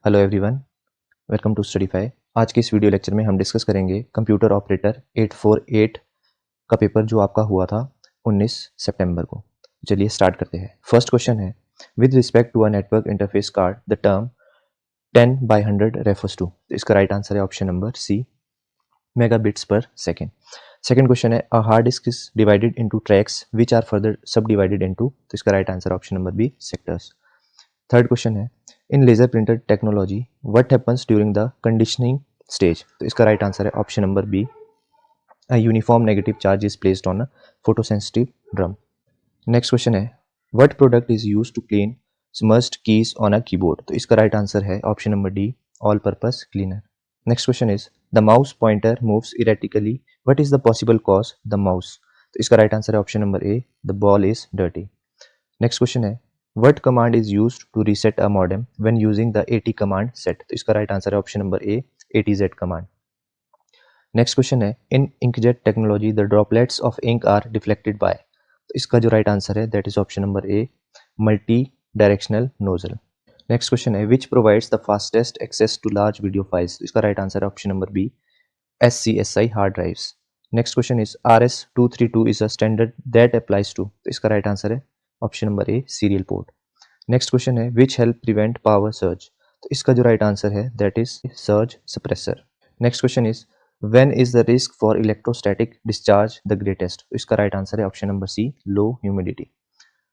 Hello everyone, welcome to स्टडीफाई। आज के इस वीडियो लेक्चर में हम डिस्कस करेंगे कंप्यूटर ऑपरेटर 848 का पेपर जो आपका हुआ था 19 सितंबर को। चलिए स्टार्ट करते हैं। फर्स्ट क्वेश्चन है, with respect to a network interface card the term 10/100 refers to. तो इसका राइट आंसर है option number C, megabits per second. Second question है, a hard disk is divided into tracks which are further subdivided into. तो इसका right answer option number B, sectors. Third question है, in laser printer technology what happens during the conditioning stage. तो इसका right answer है option number B, a uniform negative charge is placed on a photosensitive drum. Next question है, what product is used to clean smudged keys on a keyboard. तो इसका right answer है option number D, all purpose cleaner. Next question is, the mouse pointer moves erratically what is the possible cause the mouse. तो इसका right answer है option number A, the ball is dirty. Next question है, what command is used to reset a modem when using the AT command set। तो इसका right answer है option number A, ATZ command. Next question है, in inkjet technology the droplets of ink are deflected by. तो इसका जो right answer है that is option number A, multi directional nozzle. Next question है, which provides the fastest access to large video files. तो इसका right answer है option number B, SCSI hard drives. Next question is, RS-232 is a standard that applies to. तो इसका right answer है option number A, serial port. Next question है, which help prevent power surge. तो इसका जो right answer है that is surge suppressor. Next question is, when is the risk for electrostatic discharge the greatest. तो इसका right answer है option number C, low humidity.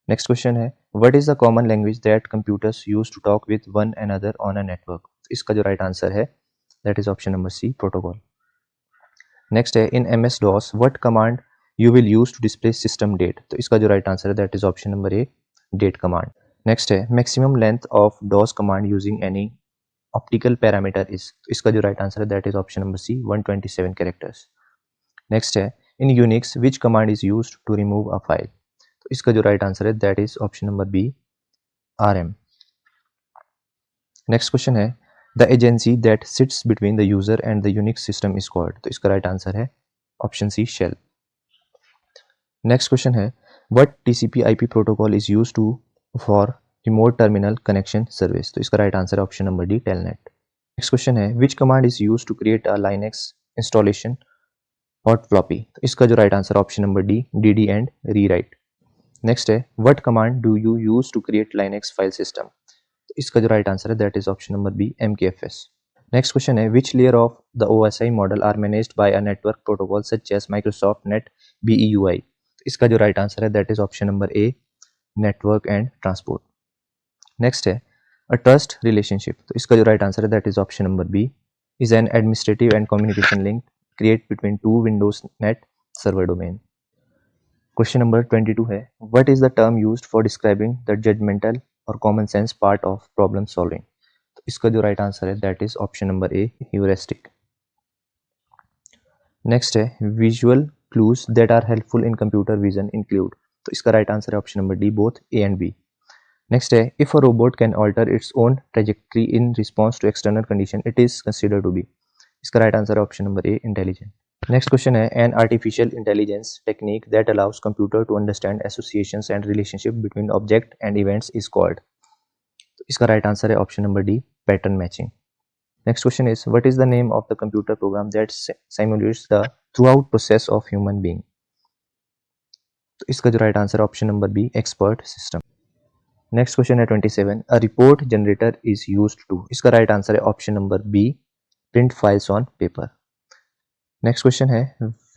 Next question है, what is the common language that computers use to talk with one another on a network. इसका जो right answer है that is option number C, protocol. Next है, in MS DOS what command you will use to display system date. तो इसका जो right answer है that is option number A, date command. Next है, maximum length of DOS command using any optical parameter is. तो इसका जो right answer है that is option number C, 127 characters. Next है, in Unix which command is used to remove a file. तो इसका जो right answer है that is option number B, RM। Next question है, the agency that sits between the user and the Unix system is called. तो इसका right answer है option C, shell. Next question है, what TCP/IP protocol is used to for remote terminal connection service. तो इसका right answer है option number D, telnet. Next question है, which command is used to create a Linux installation hot floppy. तो इसका जो right answer option number D, DD and rewrite. Next है, what command do you use to create Linux file system. तो इसका जो right answer है that is option number B, MKFS। Next question है, which layer of the OSI model are managed by a network protocol such as Microsoft net BEUI। तो इसका जो right answer है that is option number A, network and transport. Next है, a trust relationship. तो इसका जो right answer है that is option number B, is an administrative and communication link create between two Windows net server domain. Question number 22 है, what is the term used for describing the judgemental or common sense part of problem solving. तो इसका जो right answer है that is option number A, heuristic. Next है, visual clues that are helpful in computer vision include. तो इसका right answer है option number D, both A and B. Next है, if a robot can alter its own trajectory in response to external condition it is consider to be. इसका right answer है option number A, intelligent. Next question है, an artificial intelligence technique that allows computer to understand associations and relationship between object and events is called. तो इसका right answer है option number D, pattern matching. Next question is, what is the name of the computer program that simulates the throughout process of human being. तो इसका जो right answer है option number B, expert system. Next question है 27, a report generator is used to. इसका right answer है option number B, print files on paper. Next question है,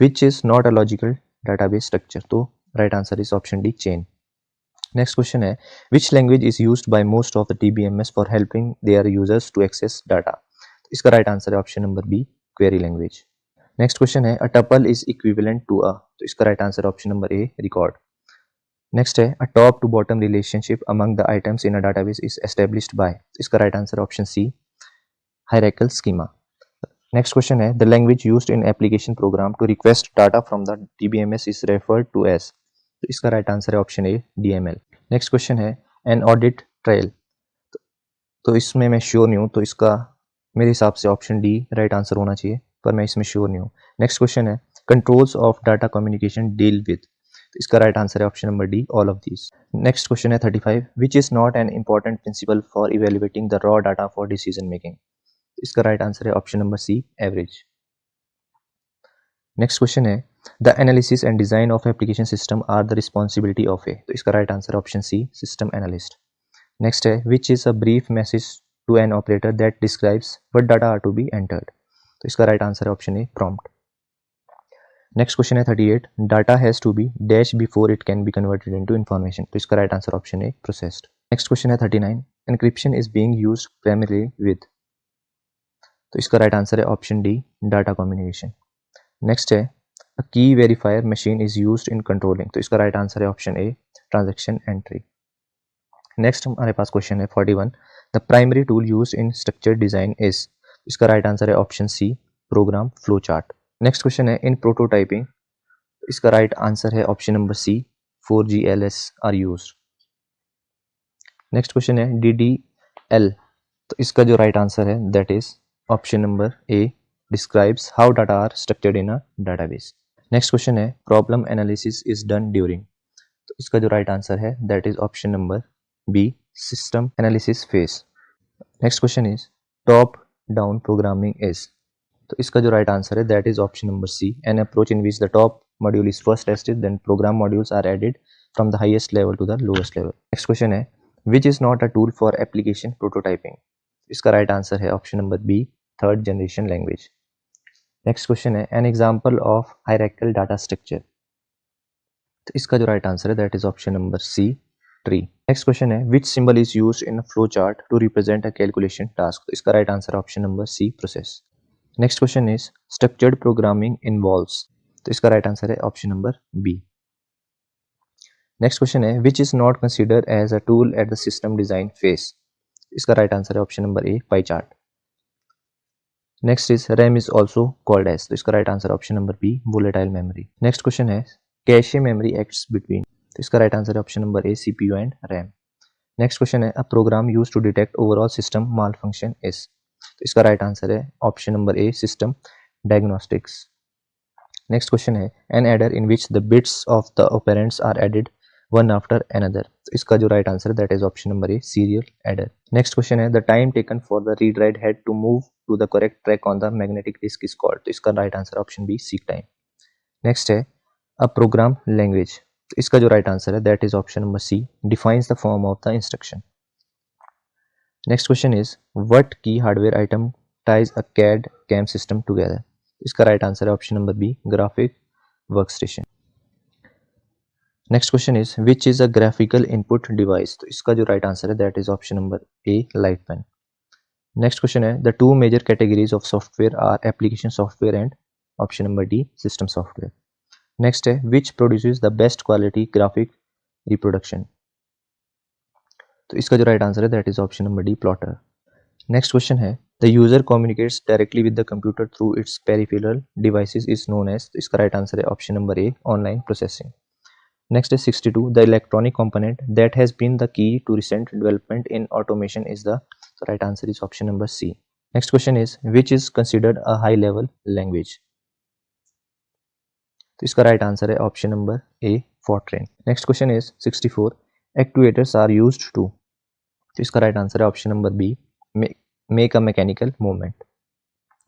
which is not a logical database structure. तो right answer is option D, chain. Next question है, which language is used by most of the TBMS for helping their users to access data. इसका right answer है option number B, query language. Next question है, a tuple is equivalent to a. तो इसका right answer option number A, record. Next है, a top to bottom relationship among the items in a database is established bye. इसका right answer option C, hierarchical schema. Next question है, the language used in application program to request data from the TBMS is referred to as. तो इसका right answer है option A, DML। Next question है, an audit trail. तो इसमें मैं sure नहीं हूँ, तो इसका मेरे हिसाब से ऑप्शन डी राइट आंसर होना चाहिए, पर मैं इसमें श्योर नहीं हूँ। नेक्स्ट क्वेश्चन है, controls of data communication deal with. तो इसका राइट आंसर है option number D, all of these. Next question है 35, which is not an important principle for evaluating the raw data for decision making. इसका right answer है option number C, average. Next question है the analysis and design of application system are the responsibility of a. तो इसका right answer option सी, system analyst. Next है which is a brief message to an operator that describes what data are to be entered. तो इसका right answer है option A, prompt. Next question है 38, data has to be dash before it can be converted into information. तो इसका right answer option A, processed. Next question है 39, encryption is being used primarily with. तो इसका right answer है option D, data communication. Next है a key verifier machine is used in controlling. तो इसका right answer है option A, transaction entry. Next हमारे पास क्वेश्चन है 41, the primary tool used in structured design is. इसका right answer है option C, program flow chart. Next question है in prototyping. इसका राइट आंसर है option number C, 4GLS are used. Next question है DDL। तो इसका जो राइट आंसर है that is option number A, describes how data are structured in a database. Next question है problem analysis is done during. तो इसका जो right answer है that is option number B, system analysis phase. Next question is top down programming is. तो इसका जो right answer है that is option number C, an approach in which the top module is first tested then program modules are added from the highest level two the lowest level. Next question है which is not a tool for application prototyping. इसका right answer है option number B, third generation language. Next question है an example of hierarchical data structure. तो इसका जो right answer है that is option number C, tree. Next question है which symbol is used in flow chart to represent a calculation task. तो इसका right answer option number C, process. Next question is structured programming involves. तो इसका right answer है option number B. Next question है which is not considered as a tool at the system design phase. इसका right answer है option number A, pie chart. Next is RAM is also called as. तो इसका right answer option number B, volatile memory. Next question है cache memory acts between. तो इसका right answer है option number A, CPU and RAM. Next question है a program used to detect overall system malfunction is. तो इसका right answer है option number A, system diagnostics. Next question है an adder in which the bits of the operands are added one after another. तो इसका जो right answer है that is option number A, serial adder. Next question है the time taken for the read write head to move to the correct track on the magnetic disk is called. तो इसका right answer option B, seek time. Next है a program language. तो इसका जो right answer है that is option number C, defines the form of the instruction. Next question is what key hardware item ties a CAD CAM system together. इसका right answer है option number B, graphic workstation. Next question is which is a graphical input device. तो इसका जो right answer है that is option number A, light pen. Next question है the two major categories of software are application software and option number D, system software. Next है which produces the best quality graphic reproduction. तो इसका जो right answer है that is option number D, plotter. Next question है the user communicates directly with the computer through its peripheral devices is known as. तो इसका right answer है option number A, online processing. Next is 62. The electronic component that has been the key to recent development in automation is the right answer is option number C. Next question is which is considered a high level language. तो इसका right answer है option number A, Fortran. Next question is 64. Actuators are used to. तो इसका right answer है option number B, make a mechanical movement.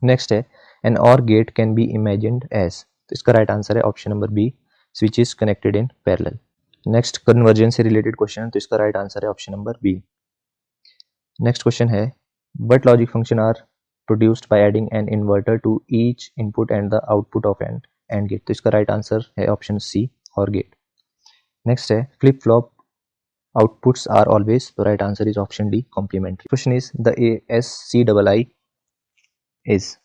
Next है an OR gate can be imagined as. तो इसका right answer है option number B, switches connected in parallel. Next conversion से related question है तो इसका राइट आंसर है option number B. Next question है but logic function are produced by adding an inverter to each input and the output of an AND gate. तो इसका right answer है option C, OR gate. Next है flip flop outputs are always. तो right answer is option D, complementary. Question is the ASCII is.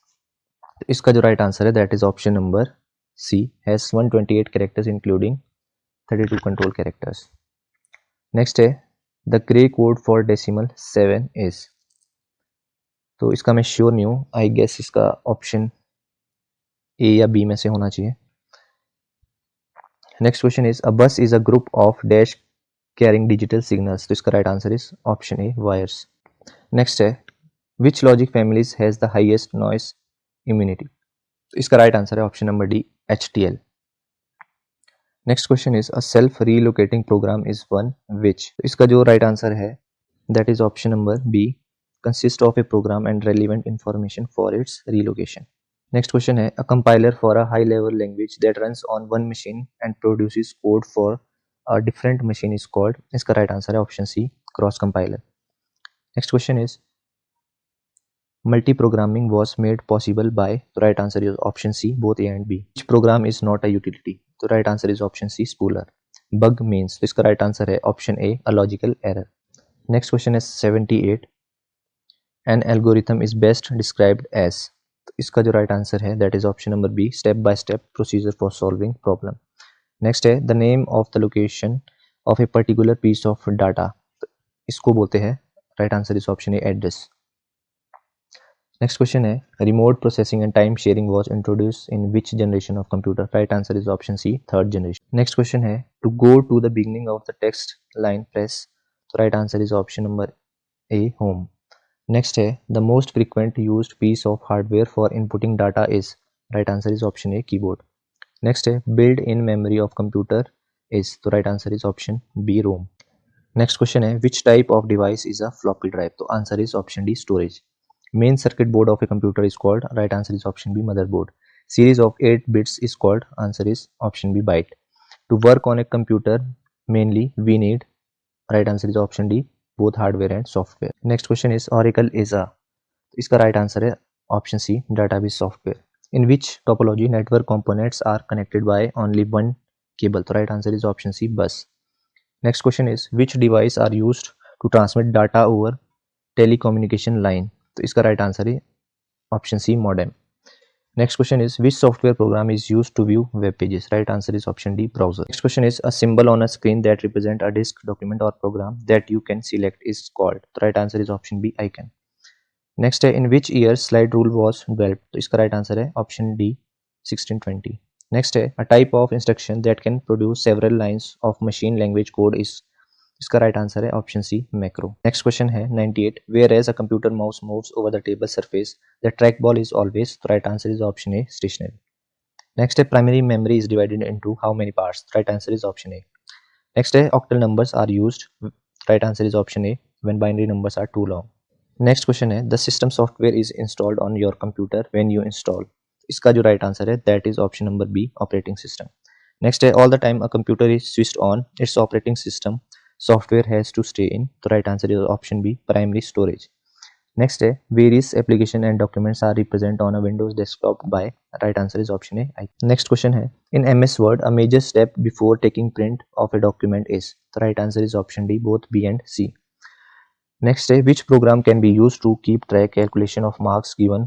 इसका जो right answer है that is option number C, has 128 characters including 32 control characters. Next है the gray code for decimal 7 is. तो इसका मैं sure नहीं हूँ, I guess इसका ऑप्शन ए या बी में से होना चाहिए। Next question is a bus is a group of dash carrying digital signals. तो इसका right answer is option A, wires. Next है which logic families has the highest noise immunity. तो इसका राइट आंसर है option number D, HTL। Next question is a self relocating program is one which, इसका जो right answer है that is option number B, consist of a program and relevant information for its relocation. Next question है a compiler for a high level language that runs on one machine and produces code for a different machine is called, इसका right answer है option C, cross compiler. Next question is multi-programming was made possible by, the right answer is option C, both A and B. Which program is not a utility? The right answer is option C, spooler. Bug means, तो इसका right answer है option A, a logical error. Next question is 78. An algorithm is best described as, तो इसका जो right answer है that is option number B, step by step procedure for solving problem. Next है the name of the location of a particular piece of data, तो इसको बोलते हैं, right answer is option A, address. Next question है remote processing and time sharing was introduce in which generation of computer, right answer is option C, third generation. Next question है to go to the beginning of the text line press, तो right answer is option number A, home. Next है the most frequent used piece of hardware for inputting data is, right answer is option A, keyboard. Next है build in memory of computer is, तो right answer is option B, ROM. Next question है which type of device is a floppy drive, तो answer is option D, storage. Main circuit board of a computer is called, right answer is option B, motherboard. Series of 8 bits is called, answer is option B, byte. To work on a computer mainly we need, right answer is option D, both hardware and software. Next question is Oracle is a, इसका right answer है option C, database software. In which topology network components are connected by only one cable, तो right answer is option C, bus. Next question is which device are used to transmit data over telecommunication line, तो इसका right answer है option C, modem. Next question is which software program is used to view web pages, right answer is option D, browser. Next question is a symbol on a screen that represent a disk, document or program that you can select is called, तो right answer is option B, icon. Next है in which year slide rule was developed, तो इसका right answer है option D, 1620। Next है a type of instruction that can produce several lines of machine language code is, इसका right answer है option C, macro. Next question है 98 whereas a computer mouse moves over the table surface the track ball is always, तो right answer is option A, stationary. Next है primary memory is divided into how many parts, right answer is option A. Next है octal numbers are used, right answer is option A, when binary numbers are too long. Next question है the system software is installed on your computer when you install, इसका जो right answer है that is option number B, operating system. Next है all the time a computer is switched on its operating system software has to stay in, the right answer is option B, primary storage. Next है various application and documents are represented on a Windows desktop by, right answer is option A. Next question है in MS Word a major step before taking print of a document is, the right answer is option D, both B and C. Next है which program can be used to keep track calculation of marks given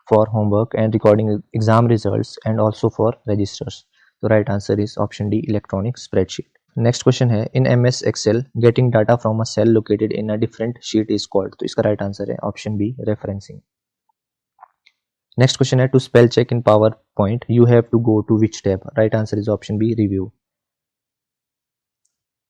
for homework and recording exam results and also for registers, the right answer is option D, electronic spreadsheet. Next question है in MS Excel getting data from a cell located in a different sheet is called, तो इसका right answer है option B, referencing. Next question है to spell check in PowerPoint you have to go to which tab, right answer is option B, review.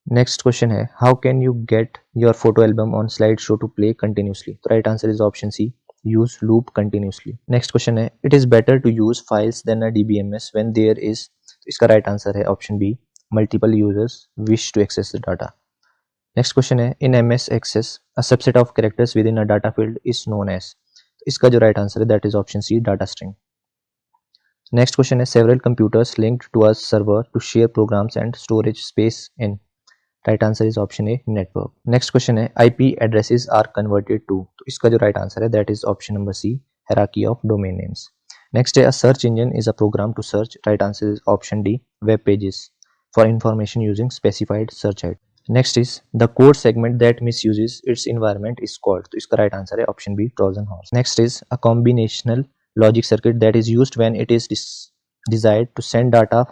Next question है how can you get your photo album on slide show to play continuously, तो right answer is option C, use loop continuously. Next question है it is better to use files than a DBMS when there is, तो इसका right answer है option B, multiple users wish to access the data. Next question है in MS Access a subset of characters within a data field is known as, तो इसका जो right answer है that is option C, data string. Next question है several computers linked to a server to share programs and storage space in, right answer is option A, network. Next question है IP addresses are converted to, तो इसका जो right answer है that is option number C, hierarchy of domain names. Next है a search engine is a program to search, right answer is option D, web pages for information using specified search id. Next is the code segment that misuses its environment is called, तो इसका right answer है option B, Trojan horse. Next is a combinational logic circuit that is used when it is desired to send data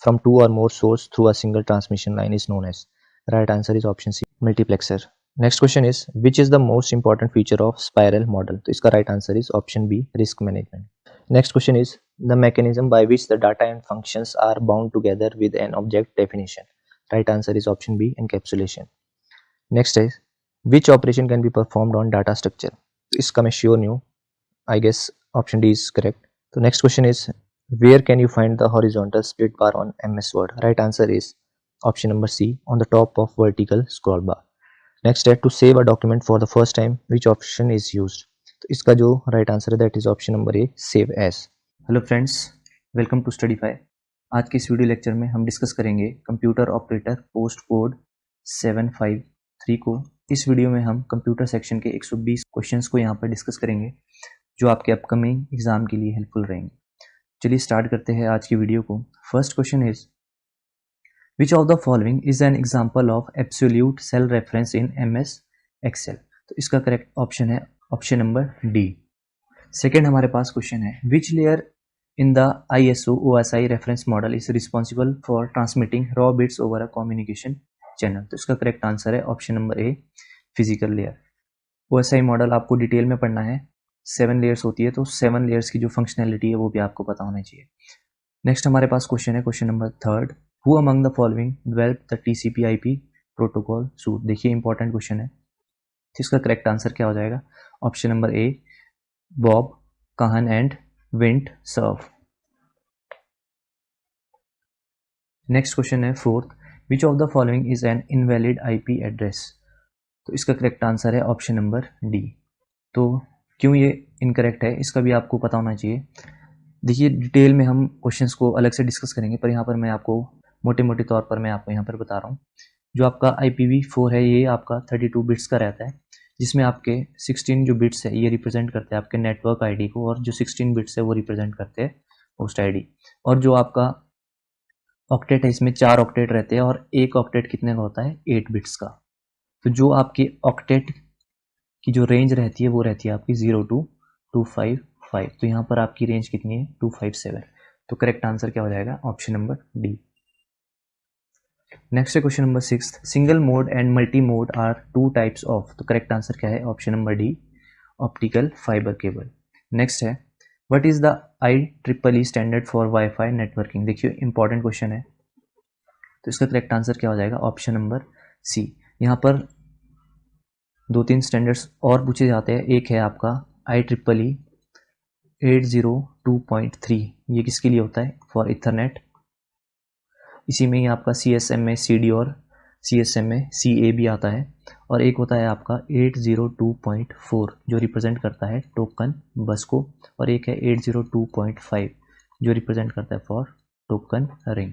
from two or more sources through a single transmission line is known as, right answer is option C, multiplexer. Next question is which is the most important feature of spiral model, तो इसका right answer is option B, risk management. Next question is the mechanism by which the data and functions are bound together with an object definition, right answer is option B, encapsulation. Next is which operation can be performed on data structure, तो इसका मैं sure नहीं हूँ, I guess option D is correct. तो next question is Where can you find the horizontal split bar on MS Word? Right answer is option number C, on the top of vertical scroll bar. Next है to save a document for the first time, which option is used? तो इसका जो right answer है that is option number A, save as. Hello friends, welcome to स्टडीफाई। आज के इस video lecture में हम डिस्कस करेंगे कंप्यूटर ऑपरेटर पोस्ट कोड 753 को। इस वीडियो में हम कंप्यूटर सेक्शन के 120 क्वेश्चंस को यहाँ पर डिस्कस करेंगे जो आपके अपकमिंग एग्जाम के लिए हेल्पफुल रहेंगे। चलिए स्टार्ट करते हैं आज की वीडियो को। First question is which of the following is an example of absolute cell reference in MS Excel? तो इसका करेक्ट ऑप्शन है ऑप्शन नंबर डी। सेकेंड हमारे पास क्वेश्चन है which layer in the ISO OSI reference model is responsible for transmitting raw bits over a communication channel? तो इसका correct answer है option number ए, physical layer. OSI model आपको detail में पढ़ना है, 7 लेयर्स होती है, तो 7 लेयर्स की जो फंक्शनैलिटी है वो भी आपको पता होना चाहिए। नेक्स्ट हमारे पास क्वेश्चन है question number third, who among the following developed the TCP/IP protocol suite? देखिए इंपॉर्टेंट क्वेश्चन है, इसका करेक्ट आंसर क्या हो जाएगा? Option number A, Bob Kahn and Vint Cerf. Next question है fourth, which of the following is an invalid IP address? तो इसका correct answer है ऑप्शन नंबर डी। तो क्यों ये इनकरेक्ट है इसका भी आपको पता होना चाहिए। देखिए डिटेल में हम क्वेश्चंस को अलग से डिस्कस करेंगे, पर यहाँ पर मैं आपको मोटे मोटे तौर पर मैं आपको यहाँ पर बता रहा हूँ। जो आपका IPv4 है ये आपका 32 बिट्स का रहता है, जिसमें आपके 16 जो बिट्स है ये रिप्रेजेंट करते हैं आपके नेटवर्क ID को, और जो 16 बिट्स है वो रिप्रेजेंट करते हैं होस्ट ID। और जो आपका ऑक्टेट है इसमें 4 ऑक्टेट रहते हैं, और एक ऑक्टेट कितने का होता है? 8 बिट्स का। तो जो आपकी ऑक्टेट की जो रेंज रहती है वो रहती है आपकी 0 to 255। तो यहाँ पर आपकी रेंज कितनी है? 257। तो करेक्ट आंसर क्या हो जाएगा? Option number D. नेक्स्ट है question number 6, single mode and multi mode are 2 types of. तो करेक्ट आंसर क्या है? Option number D, optical fibre cable. Next है what is the IEEE standard for WiFi networking? देखिए important question है, तो इसका correct answer क्या हो जाएगा? Option number C. यहाँ पर 2-3 स्टैंडर्ड्स और पूछे जाते हैं। एक है आपका IEEE 802.3, ये किसके लिए होता है? For Ethernet. इसी में ही आपका CSMA CD और CSMA CA भी आता है। और एक होता है आपका 802.4 जो रिप्रेजेंट करता है टोकन बस को, और एक है 802.5 जो रिप्रेजेंट करता है for token ring.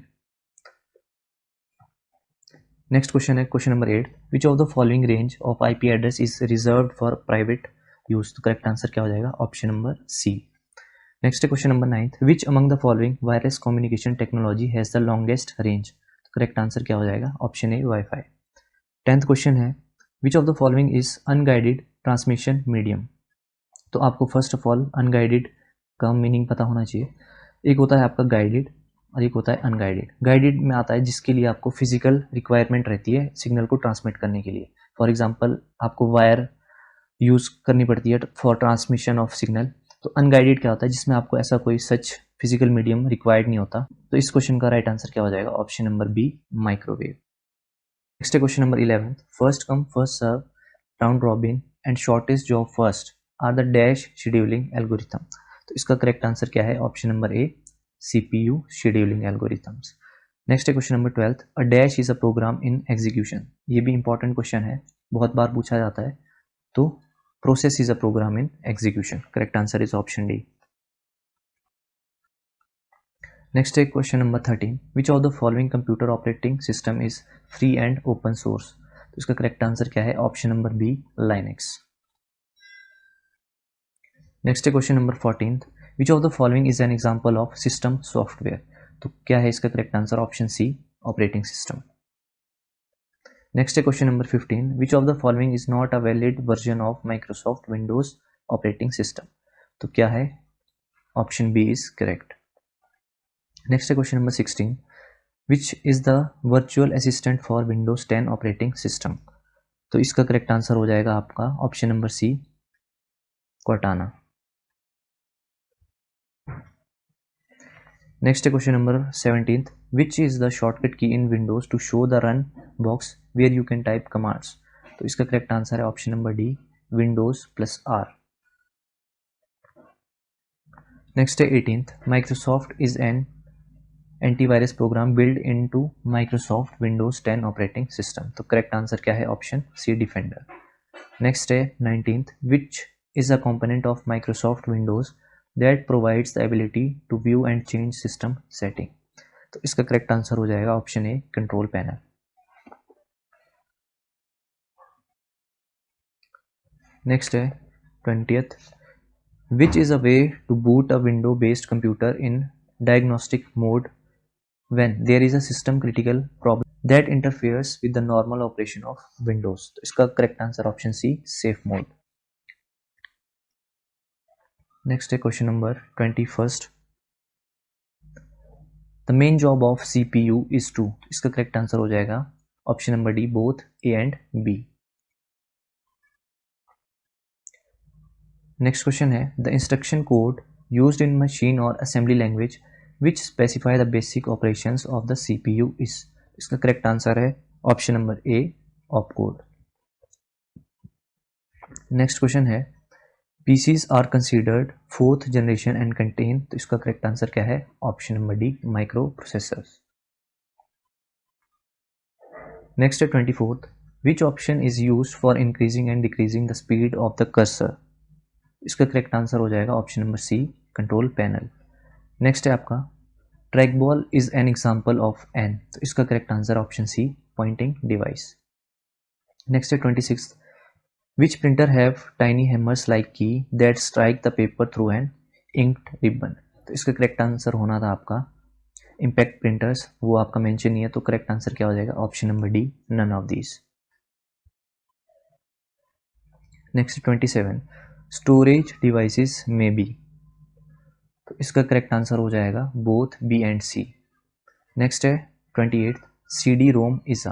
Next question है question number 8, which of the following range of IP address is reserved for private use? तो करेक्ट आंसर क्या हो जाएगा? Option number C. Next question number 9, which among the following wireless communication technology has the longest range? तो correct answer क्या हो जाएगा? Option A, WiFi. 10th question है which of the following is unguided transmission medium? तो आपको first of all unguided का meaning पता होना चाहिए। एक होता है आपका गाइडेड और एक होता है अनगाइडेड। गाइडेड में आता है जिसके लिए आपको फिजिकल रिक्वायरमेंट रहती है सिग्नल को ट्रांसमिट करने के लिए। फॉर एग्जांपल आपको वायर यूज़ करनी पड़ती है फॉर ट्रांसमिशन ऑफ सिग्नल। तो अनगाइडेड क्या होता है? जिसमें आपको ऐसा कोई सच फिजिकल मीडियम रिक्वायर्ड नहीं होता। तो इस क्वेश्चन का राइट आंसर क्या हो जाएगा? Option number B, microwave. Next question number 11, first come first serve, round robin and shortest job first are the dash scheduling algorithm. तो इसका करेक्ट आंसर क्या है? Option number A, CPU scheduling algorithms. Next है question number 12, a dash is a program in execution. ये भी important question है, बहुत बार पूछा जाता है। तो process is a program in execution. Correct answer is option D. Next है question number 13, which of the following computer operating system is free and open source? तो इसका करेक्ट आंसर क्या है? Option number B, Linux. Next है question number 14, which of the following is an example of system software? तो क्या है इसका correct answer? Option C, operating system. Next है question number 15, which of the following is not a valid version of Microsoft Windows operating system? तो क्या है? Option B is correct. Next है question number 16, which is the virtual assistant for Windows 10 operating system? तो इसका correct answer हो जाएगा आपका option number C, Cortana. Next है question number 17, which is the shortcut key in Windows to show the run box where you can type commands? तो इसका correct answer है option number D, Windows +R। Next है 18th, Microsoft is an antivirus program build into Microsoft Windows 10 operating system. तो correct answer क्या है? Option C, Defender. Next है 19th, which is a component of Microsoft Windows that provides the ability to view and change system setting. तो इसका correct answer हो जाएगा option A, control panel. Next है 20th, which is a way to boot a window based computer in diagnostic mode when there is a system critical problem that interferes with the normal operation of Windows। तो इसका correct answer option C, safe mode. Next है question number 21st, the main job of CPU is to. इसका correct answer हो जाएगा option number D, both A and B. Next question है the instruction code used in machine or assembly language which specify the basic operations of the CPU is. इसका correct answer है option number A, opcode. Next question है PCs are considered fourth generation and contain. तो इसका correct answer क्या है? Option number D, microprocessors. Next है 24th, which option is used for increasing and decreasing the speed of the cursor. इसका correct answer हो जाएगा option number C, control panel. Next है आपका track ball is an example of an. तो इसका correct answer option C, pointing device. Next है 26th, which printer have tiny hammers like key that strike the paper through an inked ribbon। तो इसका correct answer होना था आपका impact printers, वो आपका मेंशन नहीं है, तो करेक्ट आंसर क्या हो जाएगा? Option number D, none of these. Next 27, storage devices में बी। तो इसका करेक्ट आंसर हो जाएगा both B and C. Next है 28, CD रोम इज आ।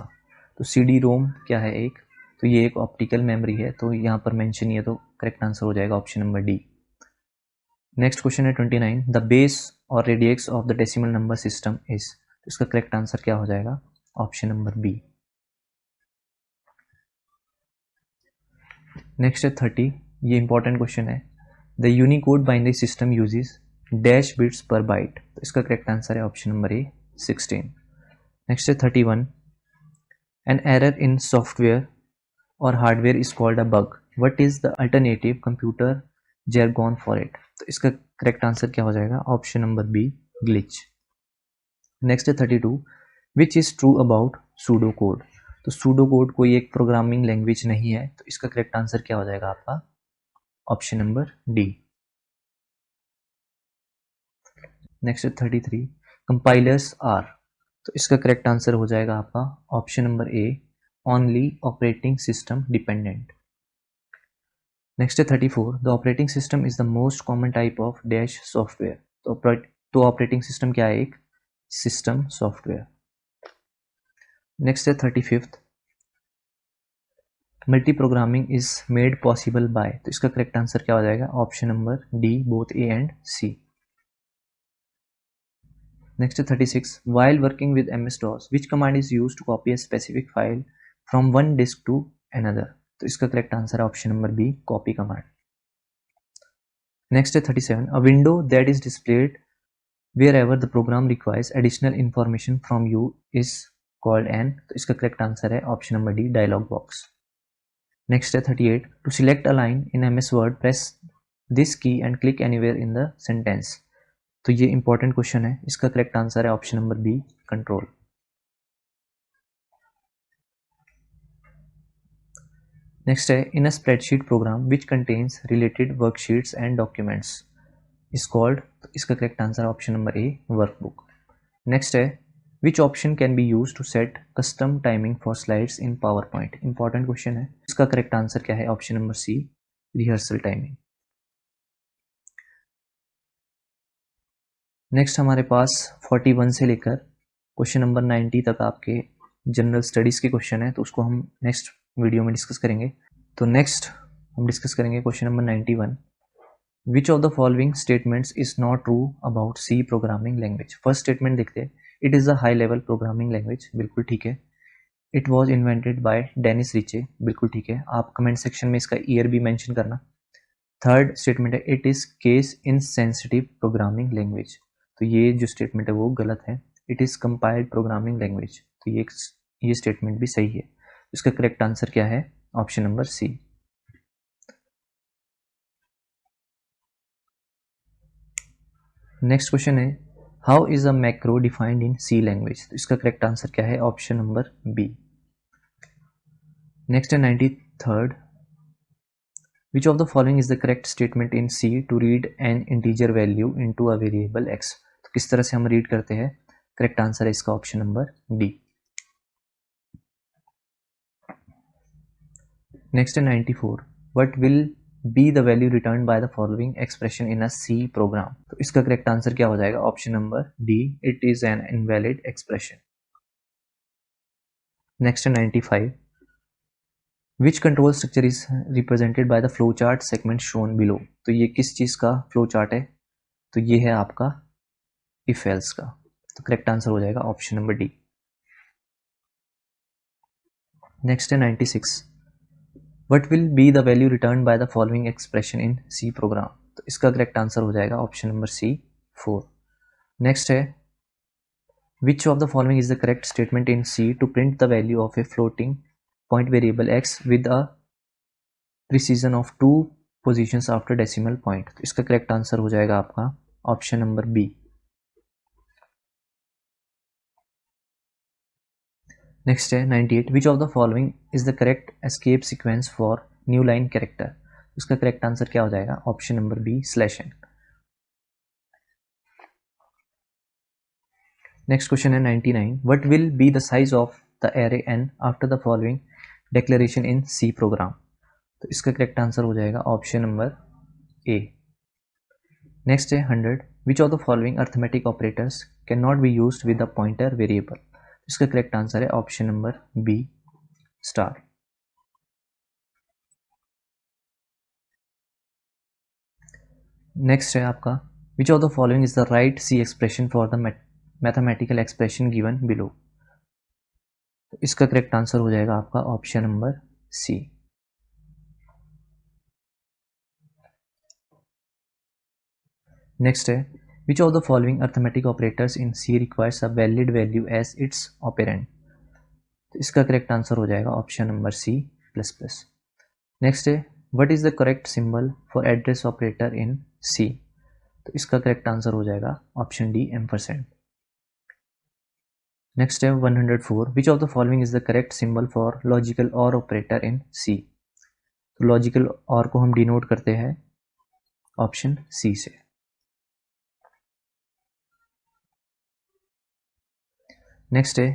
तो CD रोम क्या है? एक, तो ये एक ऑप्टिकल मेमोरी है, तो यहाँ पर मेंशन नहीं है, तो करेक्ट आंसर हो जाएगा option number D. Next question है 29, द बेस और radius of the decimal number system is. तो इसका करेक्ट आंसर क्या हो जाएगा? Option number B. नेक्स्ट है 30, ये इंपॉर्टेंट क्वेश्चन है, the Unicode binary system uses dash bits per byte. तो इसका करेक्ट आंसर है ऑप्शन नंबर ए, 16। नेक्स्ट है 31, एन एरर इन सॉफ्टवेयर और hardware is called a bug, what is the alternative computer jargon for it. तो इसका correct answer क्या हो जाएगा? Option number B, glitch. Next है 32, which is true about pseudo code. तो pseudo code कोई एक प्रोग्रामिंग लैंग्वेज नहीं है, तो इसका करेक्ट आंसर क्या हो जाएगा आपका? Option number D. नेक्स्ट है 33, कंपाइलर्स आर। तो इसका करेक्ट आंसर हो जाएगा आपका option number A, only operating system dependent. Next है 34, the operating system is the most common type of dash software. तो ऑपरेटिंग सिस्टम क्या है? एक सिस्टम सॉफ्टवेयर। नेक्स्ट है 35th, multiprogramming is made possible by. तो इसका correct answer क्या हो जाएगा? Option number D, both A and C. Next है 36, while working with MS DOS which command is used to copy a specific file from one disk to another. तो इसका correct answer है option number B, copy command. Next है 37, a window that is displayed wherever the program requires additional information from you is called an। तो इसका correct answer है option number D, dialog box. Next है 38, to select a line in MS Word press this key and click anywhere in the sentence. तो ये important question है, इसका correct answer है option number B, control. Next है in a spreadsheet program which contains related worksheets and documents is called. तो इसका correct answer option number A, workbook. Next है which option can be use to set custom timing for slides in PowerPoint. Important question है, इसका correct answer क्या है? Option number C, rehearsal timing. Next हमारे पास 41 से लेकर question number 90 तक आपके जनरल स्टडीज के क्वेश्चन है, तो उसको हम नेक्स्ट वीडियो में डिस्कस करेंगे। तो नेक्स्ट हम डिस्कस करेंगे question number 91, which of the following statements is not true about C programming language. First statement देखते हैं, it is a high level programming language, बिल्कुल ठीक है। It was invented by Dennis Ritchie, बिल्कुल ठीक है। आप कमेंट सेक्शन में इसका ईयर भी मेंशन करना। थर्ड स्टेटमेंट है it is case insensitive programming language, तो ये जो स्टेटमेंट है वो गलत है। It is compiled programming language, तो ये स्टेटमेंट भी सही है। इसका करेक्ट आंसर क्या है? Option number C. Next question है how is a macro defined in C language, तो इसका करेक्ट आंसर क्या है? Option number B. नेक्स्ट है 93rd, which of the following is the correct statement in C to read an integer value into a variable x, तो किस तरह से हम रीड करते हैं? करेक्ट आंसर है इसका ऑप्शन नंबर डी। नेक्स्ट है 94, what will be the value returned by the following expression in a C program, तो इसका करेक्ट आंसर क्या हो जाएगा? Option number D, it is an invalid expression। Next है 95, which control structure is represented by the flowchart segment shown below, तो ये किस चीज़ का फ्लो चार्ट है? तो ये है आपका इफ एल्स का, तो करेक्ट आंसर हो जाएगा ऑप्शन नंबर डी। नेक्स्ट है 96, what will be the value return by the following expression in C program, तो इसका करेक्ट आंसर हो जाएगा ऑप्शन नंबर सी 4। नेक्स्ट है which of the following is the correct statement in C to print the value of a floating point variable X with a precision of 2 positions after decimal point, तो इसका correct answer हो जाएगा आपका option number B. Next है 98, which of the following is the correct escape sequence for new line character, उसका correct answer क्या हो जाएगा? Option number B /n। Next question है 99, what will be the size of the array n after the following declaration in C program, तो इसका correct answer हो जाएगा option number A. Next है 100, which of the following arithmetic operators can not be used with the pointer variable, इसका correct answer है option number B *। Next है आपका which of the following is the right C expression for the mathematical expression given below, तो इसका correct answer हो जाएगा आपका option number C. Next है which of the following arithmetic operators in C requires a valid value as its operand, तो इसका correct answer हो जाएगा ऑप्शन नंबर सी ++। नेक्स्ट है what is the correct symbol for address operator in C, तो इसका correct answer हो जाएगा option D %। Next है 104, विच of the following is the correct symbol for logical और ऑपरेटर इन सी, तो logical और को हम डिनोट करते हैं ऑप्शन सी से। नेक्स्ट है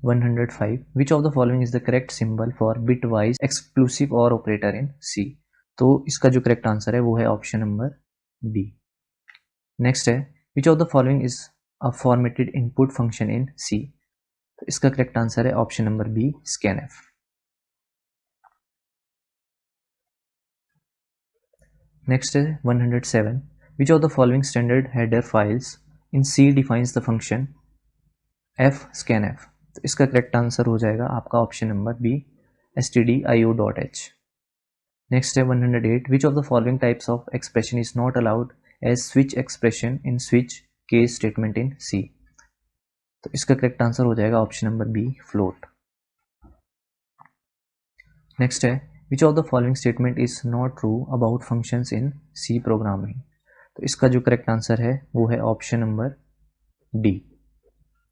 105, विच of the following is the correct symbol for bit wise exclusive और ऑपरेटर इन सी, तो इसका जो करेक्ट आंसर है वो है ऑप्शन नंबर डी। नेक्स्ट है which of the following is a formatted input function in C, तो इसका करेक्ट आंसर है option number B scanf। Next है 107, which of the following standard header files in C defines the function fscanf, तो इसका correct answer हो जाएगा आपका option number B stdio.h। Next है 108, which of the following types of expression is not allowed as switch expression in switch case statement in C, तो इसका correct answer हो जाएगा option number B float. Next है which of the following statement is not true about functions in C programming, तो इसका जो correct answer है वो है option number D,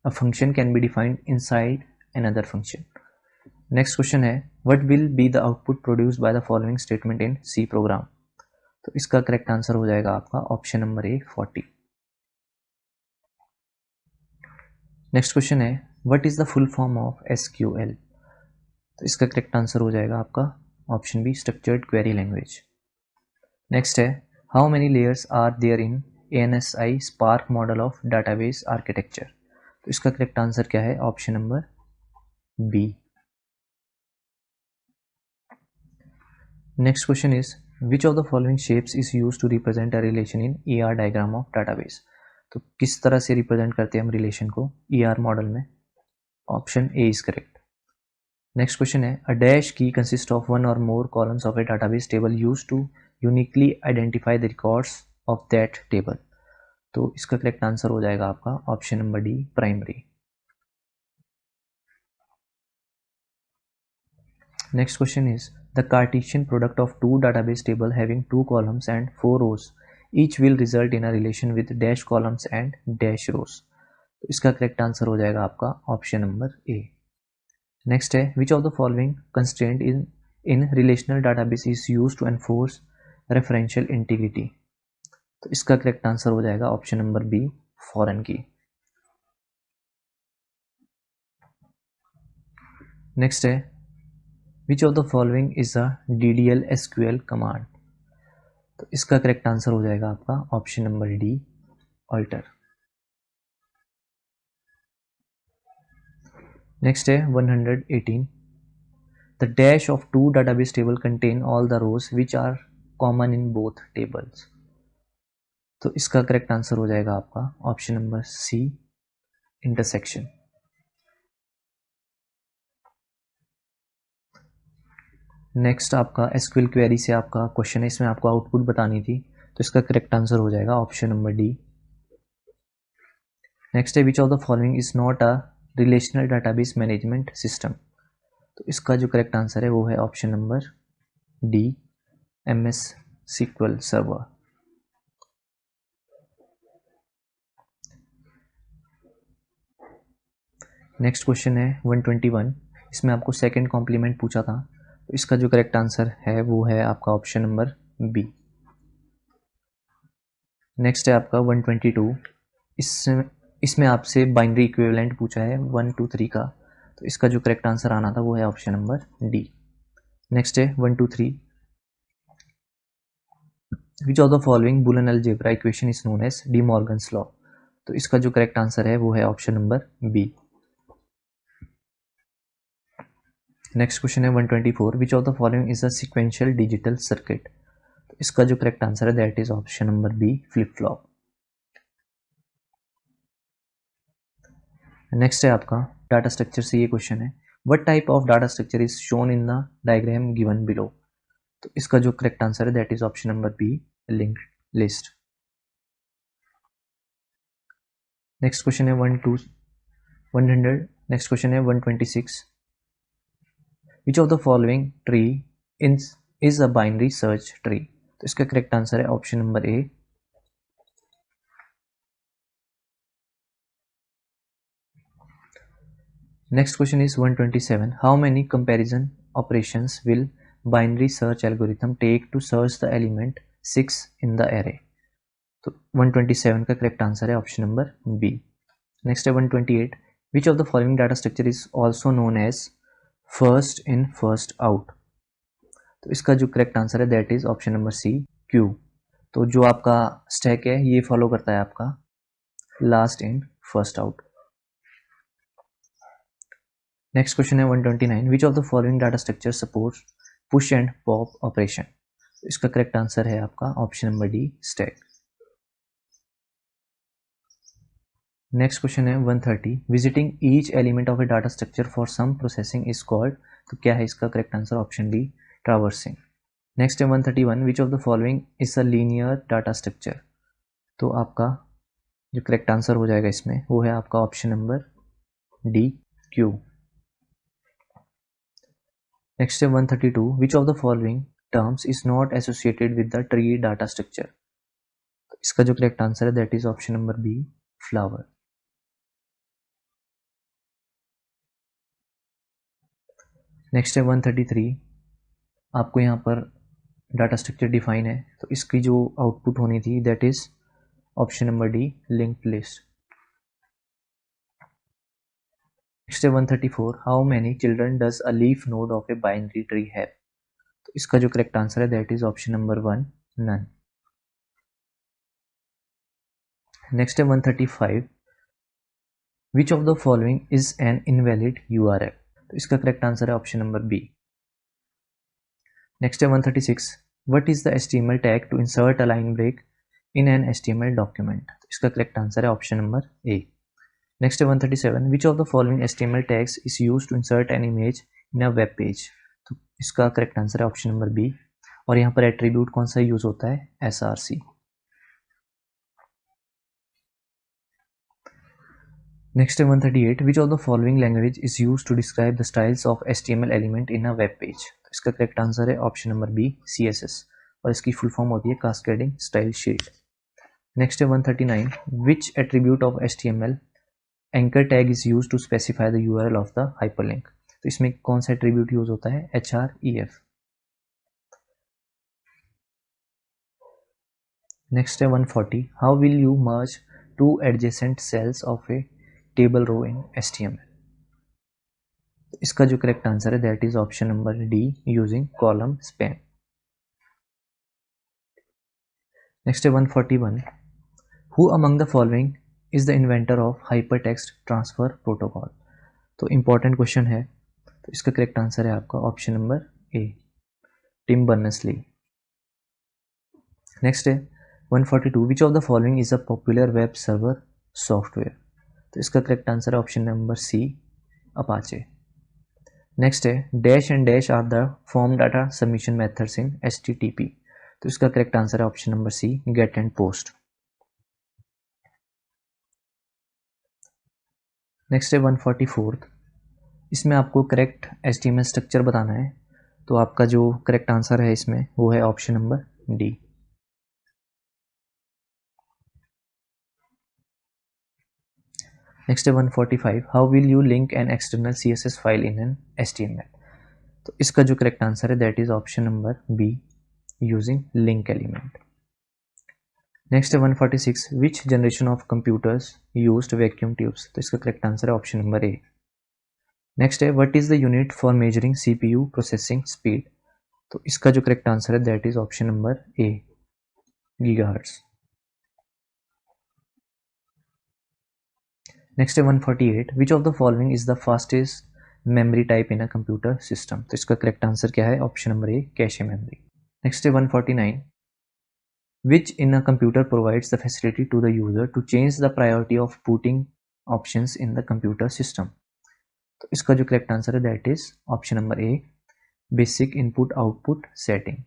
a function can be defined inside another function. Next question है what will be the output produced by the following statement in C program, तो इसका correct answer हो जाएगा आपका option number A 40। Next question है what is the full form of SQL, तो इसका correct answer हो जाएगा आपका option B structured query language. Next है how many layers are there in ANSI SPARC model of database architecture, तो इसका correct answer क्या है? Option number B. Next question is which of the following shapes is use to represent a relation in ER diagram of database, तो किस तरह से represent करते हैं हम रिलेशन को ER मॉडल में? Option A is correct. Next question है a dash key consist of one or more columns of a database table used to uniquely identify the records of that table. तो इसका correct answer हो जाएगा आपका option number D, primary. Next question is the Cartesian product of two database table having 2 columns and 4 rows each will result in a relation with dash columns and dash rows। तो इसका correct answer हो जाएगा आपका option number A. Next है which of the following constraint in relational database is used to enforce referential integrity. तो इसका correct answer हो जाएगा option number B, foreign key. Next है which of the following is a DDL SQL command. तो इसका correct answer हो जाएगा आपका option number D, alter. Next है 118 the dash of two database table contain all the rows which are common in both tables. तो इसका correct answer हो जाएगा आपका option number C, intersection. Next आपका एसक्यूएल क्वेरी से आपका क्वेश्चन है, इसमें आपको आउटपुट बतानी थी, तो इसका करेक्ट आंसर हो जाएगा ऑप्शन नंबर डी। नेक्स्ट है which of the following is not a relational database management system. तो इसका जो करेक्ट आंसर है वो है option number D, MS SQL server. Next question है 121, इसमें आपको सेकंड कॉम्प्लीमेंट पूछा था, तो इसका जो करेक्ट आंसर है वो है आपका ऑप्शन नंबर बी। नेक्स्ट है आपका 122, इसमें आपसे बाइनरी इक्विवेलेंट पूछा है 1 2 3 का, तो इसका जो करेक्ट आंसर आना था वो है ऑप्शन नंबर डी। नेक्स्ट है 123 which of the following Boolean algebra equation is known as De Morgan's law. तो इसका जो करेक्ट आंसर है वो है option number B. Next question है 124 which of the following is a sequential digital circuit. तो इसका जो करेक्ट आंसर है that is option number B, flip flop. Next है आपका डाटा स्ट्रक्चर से ये क्वेश्चन है what type of data structure is shown in the diagram given below. तो इसका जो करेक्ट आंसर है that is option number B, linked list. Next question है 100। नेक्स्ट क्वेश्चन है 126 which of the following tree is a binary search tree. तो इसका correct answer है option number A. Next question is 127 how many comparison operations will binary search algorithm take to search the element 6 in the array. तो 127 का correct answer है option number B. Next है 128 which of the following data structure is also known as first in first out. तो इसका जो correct answer है that is option number C, queue. तो जो आपका स्टैक है ये फॉलो करता है आपका last in first out. Next question है 129 which of the following data structure supports push and pop operation. इसका करेक्ट आंसर है आपका option number D, stack. Next question है 130 visiting each element of a data structure for some processing is called. तो क्या है इसका correct answer option D, traversing. Next है 131 which of the following is a linear data structure. तो आपका जो correct answer हो जाएगा इसमें वो है आपका option number D, queue. Next है 132 which of the following terms is not associated with the tree data structure. तो इसका जो करेक्ट आंसर है that is option number B, flower. Next है 133 आपको यहाँ पर डाटा स्ट्रक्चर डिफाइन है, तो इसकी जो आउटपुट होनी थी that is option number D, linked list. Next है 134 how many children does a leaf node of a binary tree have. तो इसका जो करेक्ट आंसर है that is option number 1, none. Next है 135 which of the following is an invalid URL। तो इसका correct answer है option number B. Next है 136 what is the HTML tag to insert a line break in an HTML document. तो इसका correct answer है option number A. Next है 137 which of the following HTML tags is used to insert an image in a web page. तो इसका correct answer है option number B, और यहाँ पर एट्रीब्यूट कौन सा यूज होता है, src। नेक्स्ट है 138, which of the following language is use to describe the styles of HTML element in a web page. इसका करेक्ट आंसर है ऑप्शन नंबर बी, CSS, और इसकी फुल फॉर्म होती है कास्केडिंग स्टाइल शीट। नेक्स्ट है 139, which attribute of HTML anchor tag is use to specify the URL of the hyperlink. तो इसमें कौन सा एट्रीब्यूट यूज होता है, href। नेक्स्ट है 140, how will you merge two adjacent cells of a table row in HTML। इसका जो correct answer है that is option number D, using column span. Next है 141, who among the following is the inventor of hypertext transfer protocol. तो important question है, तो इसका correct answer है आपका option number A, Tim Berners-Lee. Next है 142, which of the following is a popular web server software. तो इसका correct answer है option number C, Apache. Next है dash and dash are the form data submission methods in HTTP। तो इसका correct answer है option number C, get and post. Next है 144, इसमें आपको करेक्ट HTML स्ट्रक्चर बताना है, तो आपका जो करेक्ट आंसर है इसमें वो है ऑप्शन नंबर डी। नेक्स्ट है 145, how will you link an external CSS file in an HTML। तो इसका जो करेक्ट आंसर है that is option number B, using link element. Next है 146, which generation of computers used vacuum tubes. तो इसका correct answer है option number A. Next है what is the unit for measuring CPU processing speed. तो इसका जो correct answer है that is option number A, gigahertz. Next है 148, which of the following is the fastest memory type in a computer system. तो इसका correct answer क्या है, option number A, cache memory. Next है 149, which in a computer provides the facility to the user to change the priority of putting options in the computer system. तो इसका जो correct answer है that is option number A, basic input output setting.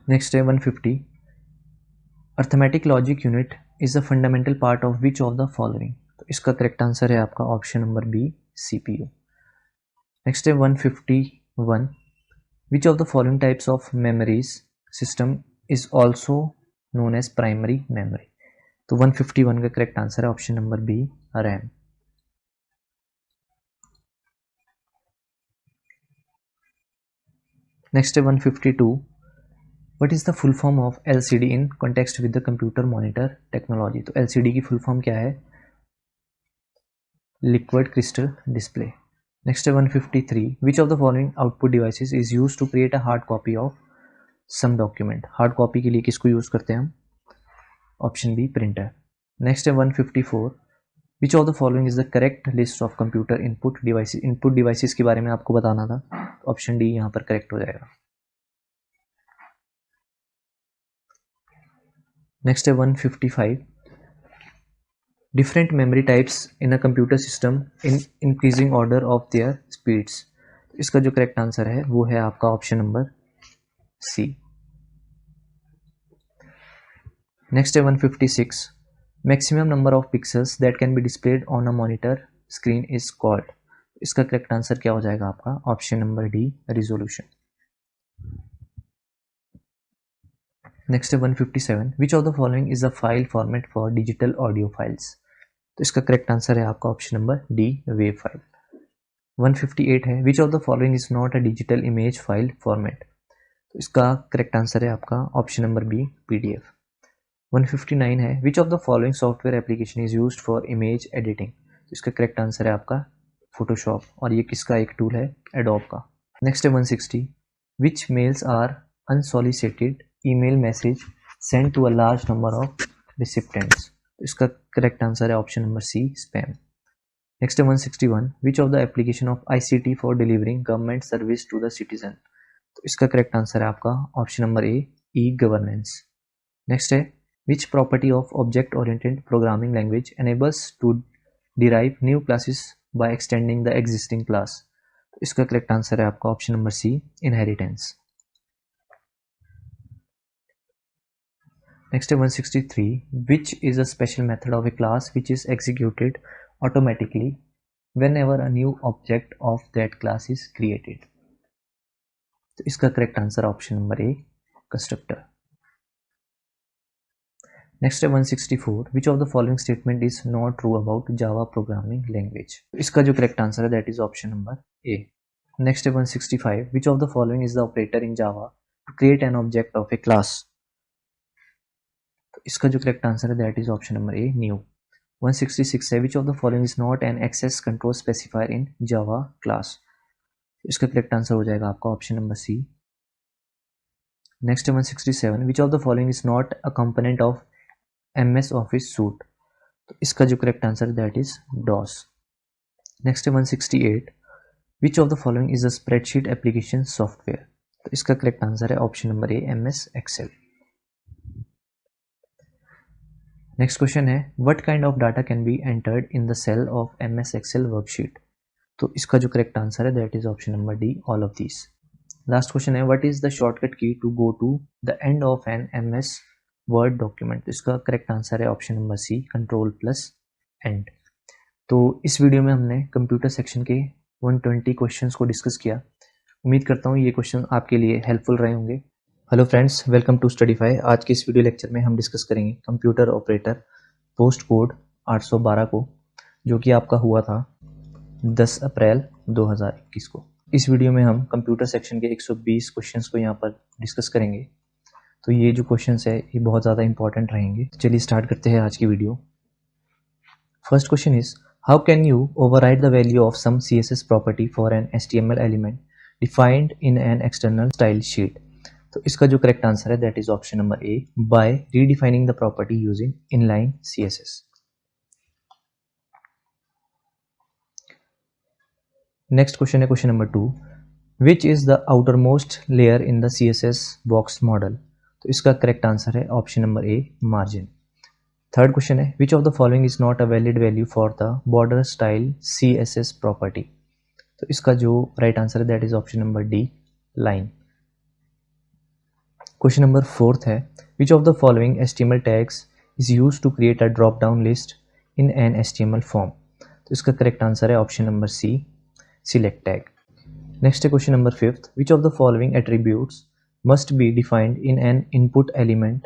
Next है 150, arithmetic logic unit is a fundamental part of which of the following. तो इसका correct answer है आपका option number B, CPU। Next है 151, which of the following types of memories system is also known as primary memory. तो 151 का correct answer है option number B, RAM. Next है 152, what is the full form of LCD in context with the computer monitor technology. तो LCD की full form क्या है, liquid crystal display. Next है 153, which of the following output devices is use to create a hard copy of some document. Hard copy के लिए किसको use करते हैं हम, ऑप्शन बी, प्रिंटर। नेक्स्ट है 154, विच of the following is the correct list of computer input devices. Input devices के बारे में आपको बताना था, ऑप्शन डी यहाँ पर करेक्ट हो जाएगा। नेक्स्ट है 155, different memory types in a computer system in increasing order of their speeds. इसका जो करेक्ट आंसर है वो है आपका ऑप्शन नंबर सी। नेक्स्ट है 156, maximum number of pixels that can be displayed on a monitor screen is called. इसका correct answer क्या हो जाएगा आपका, option number D, resolution. Next है 157, which of the following is a file format for digital audio files. तो इसका correct answer है आपका option number D, wave file. 158 है, which of the following is not a digital image file format. तो इसका correct answer है आपका option number B, PDF। 159 है, which of the following software application is used for image editing. तो इसका correct answer है आपका फोटोशॉप, और ये किसका एक टूल है, एडोब का। नेक्स्ट है 160, which mails are unsolicited email message send to a large number of recipients. इसका करेक्ट आंसर है option number C, spam. Next है 161, which of the application of ICT for delivering government service to the citizen. तो इसका correct answer है आपका option number A, e-governance. Next है, which property of object oriented programming language enables to derive new classes by extending the existing class. तो इसका correct answer है आपका option number C, inheritance. Next है 163, which is a special method of a class which is executed automatically whenever a new object of that class is created। तो इसका correct answer option number A, constructor. Next है 164, which of the following statement is not true about Java programming language. इसका जो correct answer है that is option number A. Next है 165, which of the following is the operator in Java to create an object of a class. तो इसका जो correct answer है that is option number A, new. 166 है, which of the following is not an access control specifier in Java class. इसका correct answer हो जाएगा आपका option number C. Next है 167, which of the following is not a component of MS office suite. तो इसका जो correct answer that is DOS. Next है 168, which of the following is a spreadsheet application software. तो इसका correct answer है option number A, MS Excel. Next question है, what kind of data can be entered in the cell of MS Excel worksheet. तो इसका जो correct answer है that is option number D, all of these. Last question है, what is the shortcut key to go to the end of an MS Word document. इसका correct answer है option number C, control plus end. तो इस video में हमने computer section के 120 questions को discuss किया। उम्मीद करता हूँ ये क्वेश्चन आपके लिए हेल्पफुल रहे होंगे। Hello friends, welcome to स्टडीफाई। आज के इस वीडियो लेक्चर में हम डिस्कस करेंगे कंप्यूटर ऑपरेटर पोस्ट कोड 812 को, जो कि आपका हुआ था 10 अप्रैल 2021 को। इस वीडियो में हम कंप्यूटर सेक्शन के 120 क्वेश्चंस को यहाँ पर डिस्कस करेंगे। तो ये जो क्वेश्चंस है ये बहुत ज़्यादा इंपॉर्टेंट रहेंगे। चलिए स्टार्ट करते हैं आज की video. First question is, how can you override the value of some CSS property for an HTML element defined in an external style sheet. तो इसका जो करेक्ट आंसर है that is option number A, by redefining the property using inline CSS। Next question है question number 2, which is the outermost layer in the CSS box model. तो इसका correct answer है option number ए, margin. Third question है, which of the following is not a valid value for the border style CSS property. तो इसका जो right answer है that is option number D, line. Question number 4 है, which of the following HTML tags is use to create a drop down list in an HTML form. तो इसका correct answer है option number C, select tag. Next है question number 5, which of the following attributes must be defined in an input element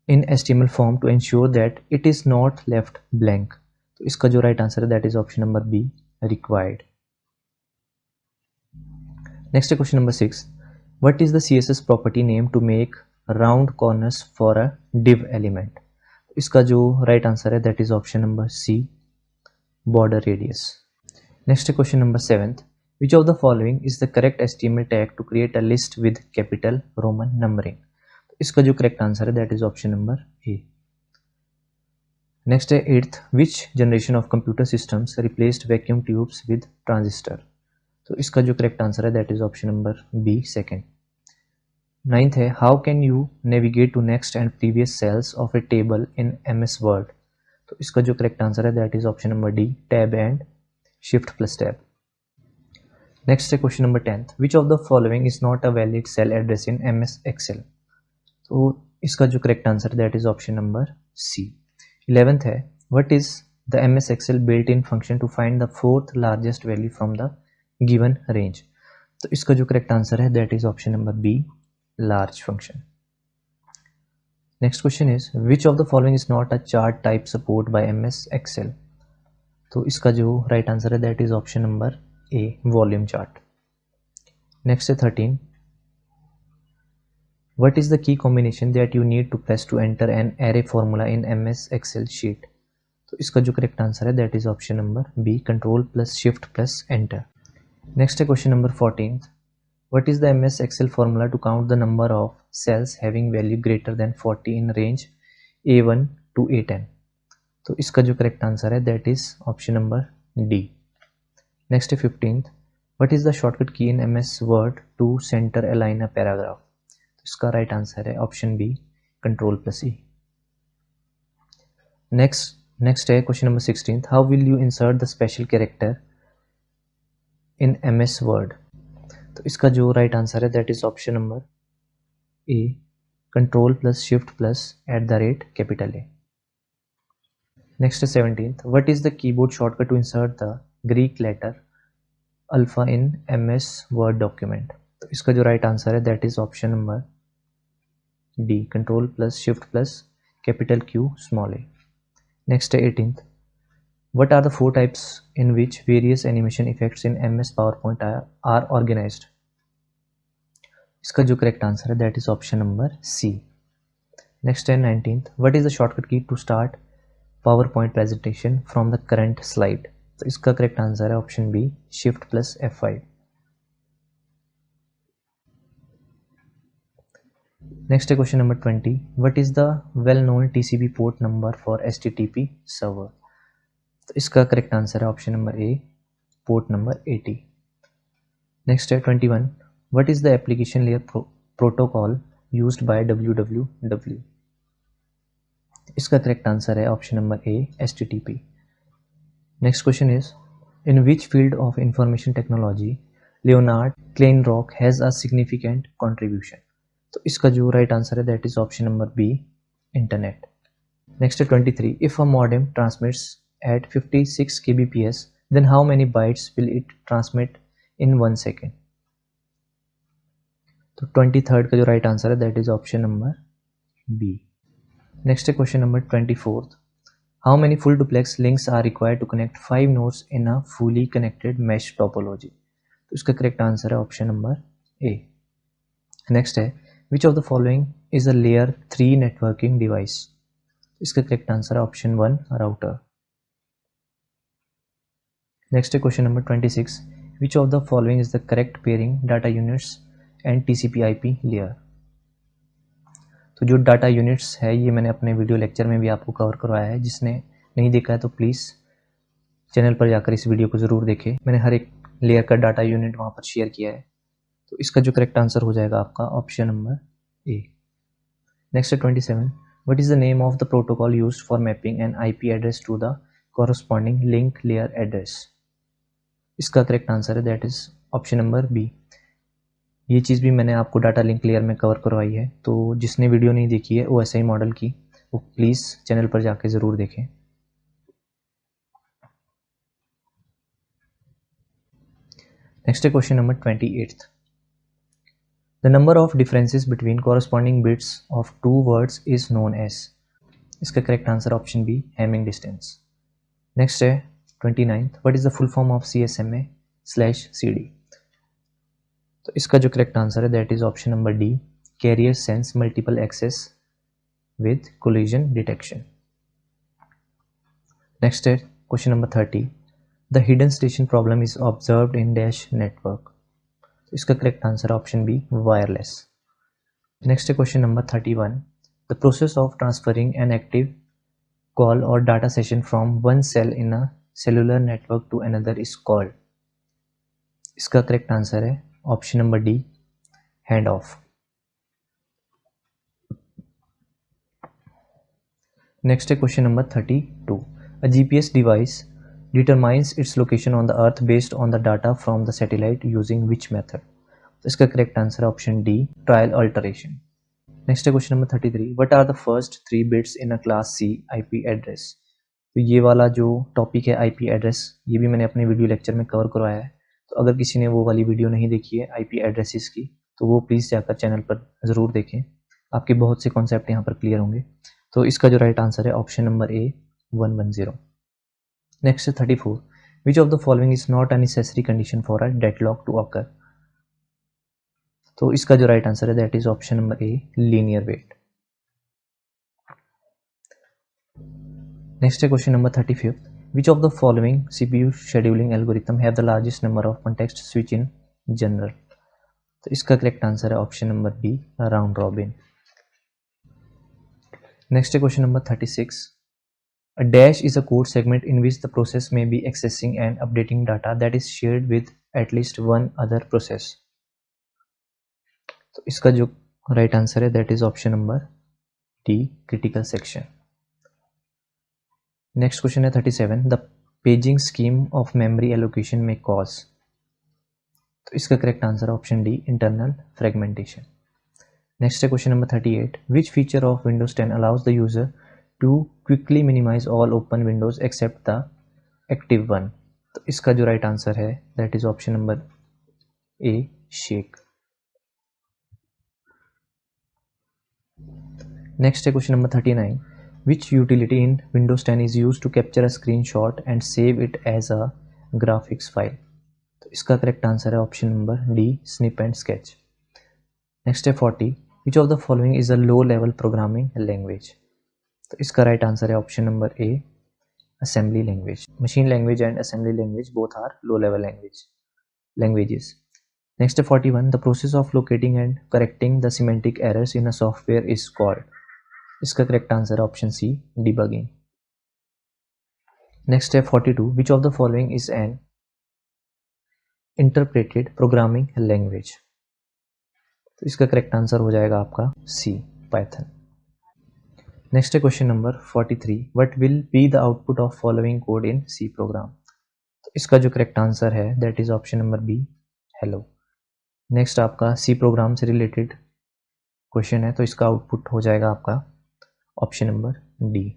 in HTML form to ensure that it is not left blank। तो इसका जो right answer है that is option number B, required. Next है question number 6, what is the CSS property name to make round corners for a div element. इसका जो right answer है that is option number C, border radius. Next है question number 7, which of the following is the correct HTML tag to create a list with capital Roman numbering। इसका जो correct answer है that is option number A. Next है 8th, which generation of computer systems replaced vacuum tubes with transistor। तो इसका जो correct answer है that is option number B, second. 9th है, how can you navigate to next and previous cells of a table in MS Word। तो इसका जो correct answer है that is option number D, tab and shift plus tab. Next है question number 10, which of the following is not a valid cell address in MS Excel. तो इसका जो correct answer that is option number C. 11th है, what is the MS Excel built in function to find the fourth largest value from the given range. तो इसका जो correct answer है that is option number B, large function. Next question is, which of the following is not a chart type support by MS Excel. तो इसका जो right answer है that is option number A, volume chart. Next है 13, what is the key combination that you need to press to enter an array formula in MS Excel sheet। तो इसका जो correct answer है that is option number B, control plus shift plus enter. Next है question number 14, what is the MS Excel formula to count the number of cells having value greater than 40 in range A1 to A10। तो इसका जो correct answer है that is option number D. Next है 15th, what is the shortcut key in MS Word to center align a paragraph। इसका right answer है option B, control plus E. Next है question number 16, how will you insert the special character in MS word. तो इसका जो right answer है that is option number A, control plus shift plus @capital A। Next 17th, what is the keyboard shortcut to insert the Greek letter alpha in MS Word document. तो इसका जो right answer है that is option number D, control plus shift plus Q small a। Next है 18th, what are the four types in which various animation effects in MS PowerPoint are organized? इसका जो correct answer है that is option number C. Next है 19th, what is the shortcut key to start PowerPoint presentation from the current slide? तो इसका correct answer है option B, shift plus F5। Next है question number 20, what is the well known TCP port number for HTTP server? तो इसका correct answer है option number A, port number 80। Next है 21, what is the application layer protocol used by www? इसका correct answer है option number A, HTTP। Next question is, in which field of information technology Leonard Kleinrock has a significant contribution? तो इसका जो right answer है that is option number B, internet. Next है 23, if a modem transmits at 56 kbps, then how many bytes will it transmit in 1 second? तो 23rd का जो right answer है that is option number B. Next है question number 24th, how many full duplex links are required to connect 5 nodes in a fully connected mesh topology? तो इसका correct answer है option number A. Next है, which of the following is a layer 3 networking device? इसका correct answer है option 1, router. Next है question number 26, which of the following is the correct pairing data units and TCP/IP layer? तो जो data units है ये मैंने अपने video lecture में भी आपको कवर करवाया है, जिसने नहीं देखा है तो प्लीज़ चैनल पर जाकर इस वीडियो को ज़रूर देखें। मैंने हर एक लेयर का डाटा यूनिट वहाँ पर शेयर किया है। तो इसका जो करेक्ट आंसर हो जाएगा आपका ऑप्शन नंबर ए। नेक्स्ट है 27, what is the name of the protocol used for mapping an IP address to the corresponding link layer address? इसका करेक्ट आंसर है that is option number B. ये चीज़ भी मैंने आपको डाटा लिंक लेयर में cover करवाई है, तो जिसने वीडियो नहीं देखी है OSI मॉडल की वो प्लीज़ चैनल पर जाके ज़रूर देखें। नेक्स्ट है question number 28, the number of differences between corresponding bits of 2 words is known as? इसका correct answer option B, Hamming distance. Next है 29th, what is the full form of CSMA/CD? तो इसका जो करेक्ट आंसर है that is option number D, carrier sense multiple access with collision detection. Next है question number 30, the hidden station problem is observed in dash network? तो इसका correct answer option B, wireless. Next है question number 31, the process of transferring an active call or data session from one cell in a cellular network to another is called? इसका correct answer है option number D, hand off. Next है question number 32, a GPS device determines its location on the earth based on the data from the satellite using which method? तो इसका correct answer है option D, trial alteration. Next है question number 33, what are the first 3 bits in a class C IP address? तो ये वाला जो topic है IP address, ये भी मैंने अपने वीडियो लेक्चर में कवर करवाया है। तो अगर किसी ने वो वाली वीडियो नहीं देखी है IP एड्रेसेस की, तो वो प्लीज़ जाकर चैनल पर ज़रूर देखें, आपके बहुत से कॉन्सेप्ट यहाँ पर क्लियर होंगे। तो इसका जो राइट आंसर है ऑप्शन नंबर ए, 110। नेक्स्ट है 34, which of the following is not a necessary condition for a deadlock to occur? तो इसका जो राइट आंसर है that is option number A, linear wait. Next है question number 35, which of the following CPU scheduling algorithm have the largest number of context switch in general? तो इसका correct answer है option number B, round robin. Next है question number 36, a dash is a code segment in which the process may be accessing and updating data that is shared with at least one other process? तो इसका जो right answer है that is option number D, critical section. Next question है 37, the paging scheme of memory allocation may cause? तो इसका correct answer option D, internal fragmentation. Next है question number 38, which feature of Windows 10 allows the user to quickly minimize all open windows except the active one. तो इसका जो right answer है that is option number A, shake. Next है question number 39, which utility in Windows 10 is use to capture a screenshot and save it as a graphics file. तो इसका correct answer है option number D, snip and sketch. Next है 40, which of the following is a low level programming language. तो इसका right answer है option number A, assembly language. Machine language and assembly language both are low level languages. Next है 41, the process of locating and correcting the semantic errors in a software is called. इसका correct answer है option C, debugging. Next है 42, which of the following is an interpreted programming language. तो इसका correct answer हो जाएगा आपका C, Python. Next है question number 43, what will be the output of following code in C program. तो इसका जो करेक्ट आंसर है that is option number B, hello. Next आपका सी प्रोग्राम से रिलेटेड क्वेश्चन है, तो इसका आउटपुट हो जाएगा आपका ऑप्शन नंबर डी।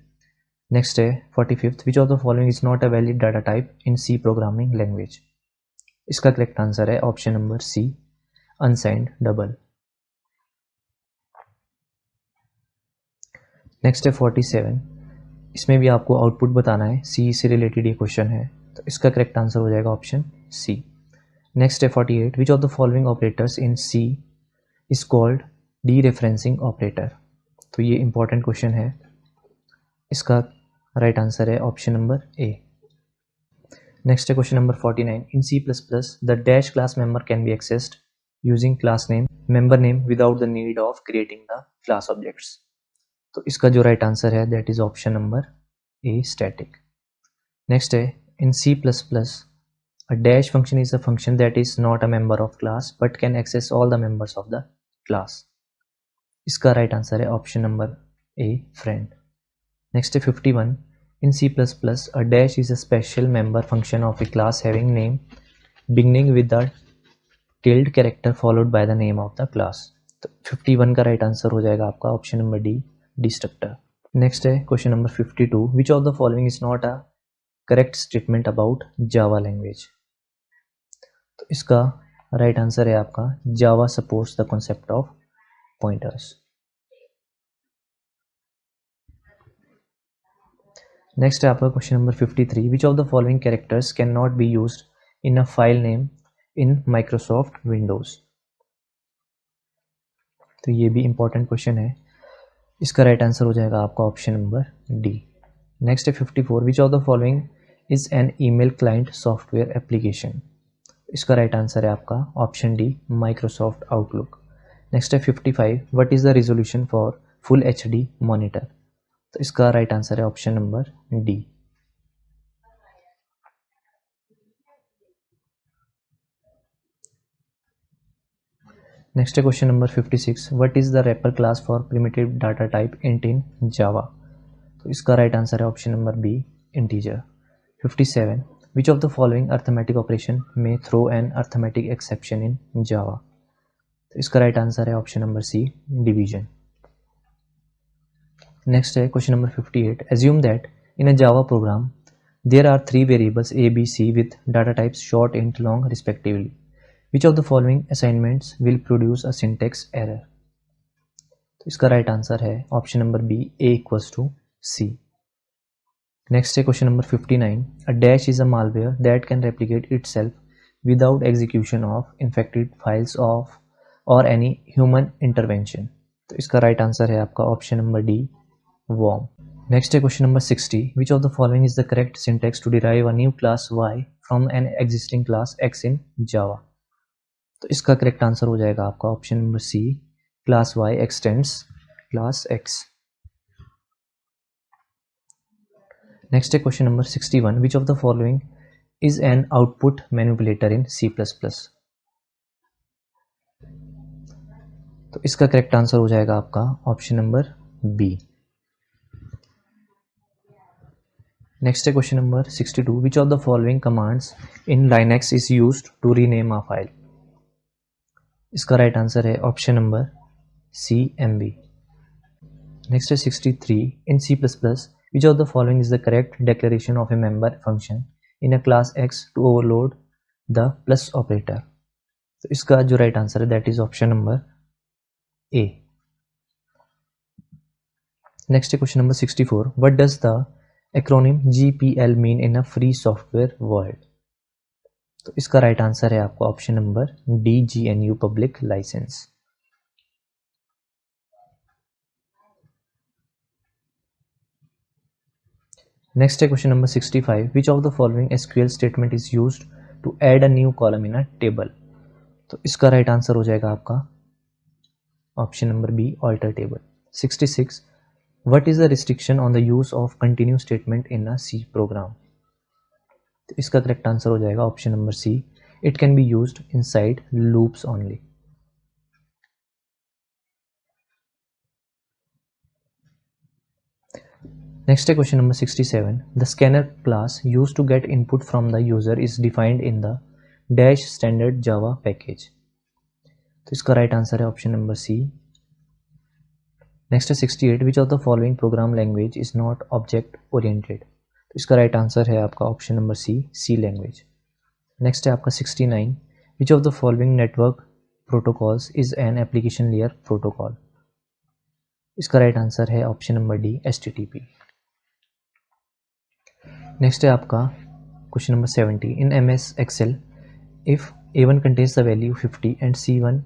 नेक्स्ट है 45, which of the following is not a valid data type in C programming language. इसका करेक्ट आंसर है option number C, unsigned double. Next है 47, इसमें भी आपको आउटपुट बताना है, सी से रिलेटेड ये क्वेश्चन है, तो इसका करेक्ट आंसर हो जाएगा ऑप्शन सी। नेक्स्ट है 48, which of the following operators in C is called dereferencing operator. तो ये इंपॉर्टेंट क्वेश्चन है, इसका राइट आंसर है ऑप्शन नंबर ए। नेक्स्ट है question number 49, in C plus plus the dash class member can be accessed using class name member name without the need of creating the class objects. तो इसका जो right answer है that is option number A, static. Next है in C plus plus a dash function is a function that is not a member of class but can access all the members of the class. इसका right answer है option number A, friend. Next है 51, in C plus plus a dash is a special member function of a class having name beginning with the tilde character followed by the name of the class. तो 51 का right answer हो जाएगा आपका option number D, destructor. Next है question number 52, which of the following is not a correct statement about Java language. तो इसका right answer है आपका Java supports the concept of pointers. Next है आपका question number 53, which of the following characters can not be used in a file name in Microsoft Windows. तो ये भी important question है, इसका राइट आंसर हो जाएगा आपका ऑप्शन नंबर डी। नेक्स्ट है 54, which of the following is an email client software application. इसका राइट आंसर है आपका option D, Microsoft Outlook. Next है 55, what is the resolution for full HD monitor. तो इसका राइट आंसर है option number D. Next है question number 56, what is the wrapper class for primitive data type int in Java. तो इसका right answer है option number B, integer. 57, which of the following arithmetic operation may throw an arithmetic exception in Java. तो इसका right answer है option number C, division. Next है question number 58, assume that in a Java program there are 3 variables A B C with data types short int long respectively, which of the following assignments will produce a syntax error. तो इसका right answer है option number B, A equals to C. Next है question number 59, a dash is a malware that can replicate itself without execution of infected files of or any human intervention. तो इसका right answer है आपका option number D, worm. Next है question number 60, which of the following is the correct syntax to derive a new class Y from an existing class X in Java. तो इसका correct answer हो जाएगा आपका option number C, class Y x tends class X. Next है question number 61, which of the following is an output manipulator in C plus plus. तो इसका correct answer हो जाएगा आपका ऑप्शन नंबर बी। नेक्स्ट है question number 62, which of the following commands in Linux is used to rename a file. इसका right answer है option number C MB। Next है 63, in C++ which of the following is the correct declaration of A member function in a class X to overload the plus operator. तो इसका जो right answer है that is option number A। Next है question number 64, what does the acronym GPL mean in a free software world. तो इसका right answer है आपका option number D GNU public license. Next है question number 65, which of the following SQL statement is used to add a new column in a table. तो इसका right answer हो जाएगा आपका option number B alter table. 66, what is the restriction on the use of continue statement in a C program. तो इसका correct answer हो जाएगा option number C, it can be used inside loops only. Next है question number 67, the scanner class used to get input from the user is defined in the dash standard java package। तो इसका right answer है option number C। Next है 68, विच of the following programme language is not object oriented. तो इसका right answer है आपका option number C language. Next है आपका 69, विच of the following network protocols is an application layer protocol. इसका right answer है option number D HTTP। Next है आपका question number 70, in MS Excel if A1 contains the value 50 and C1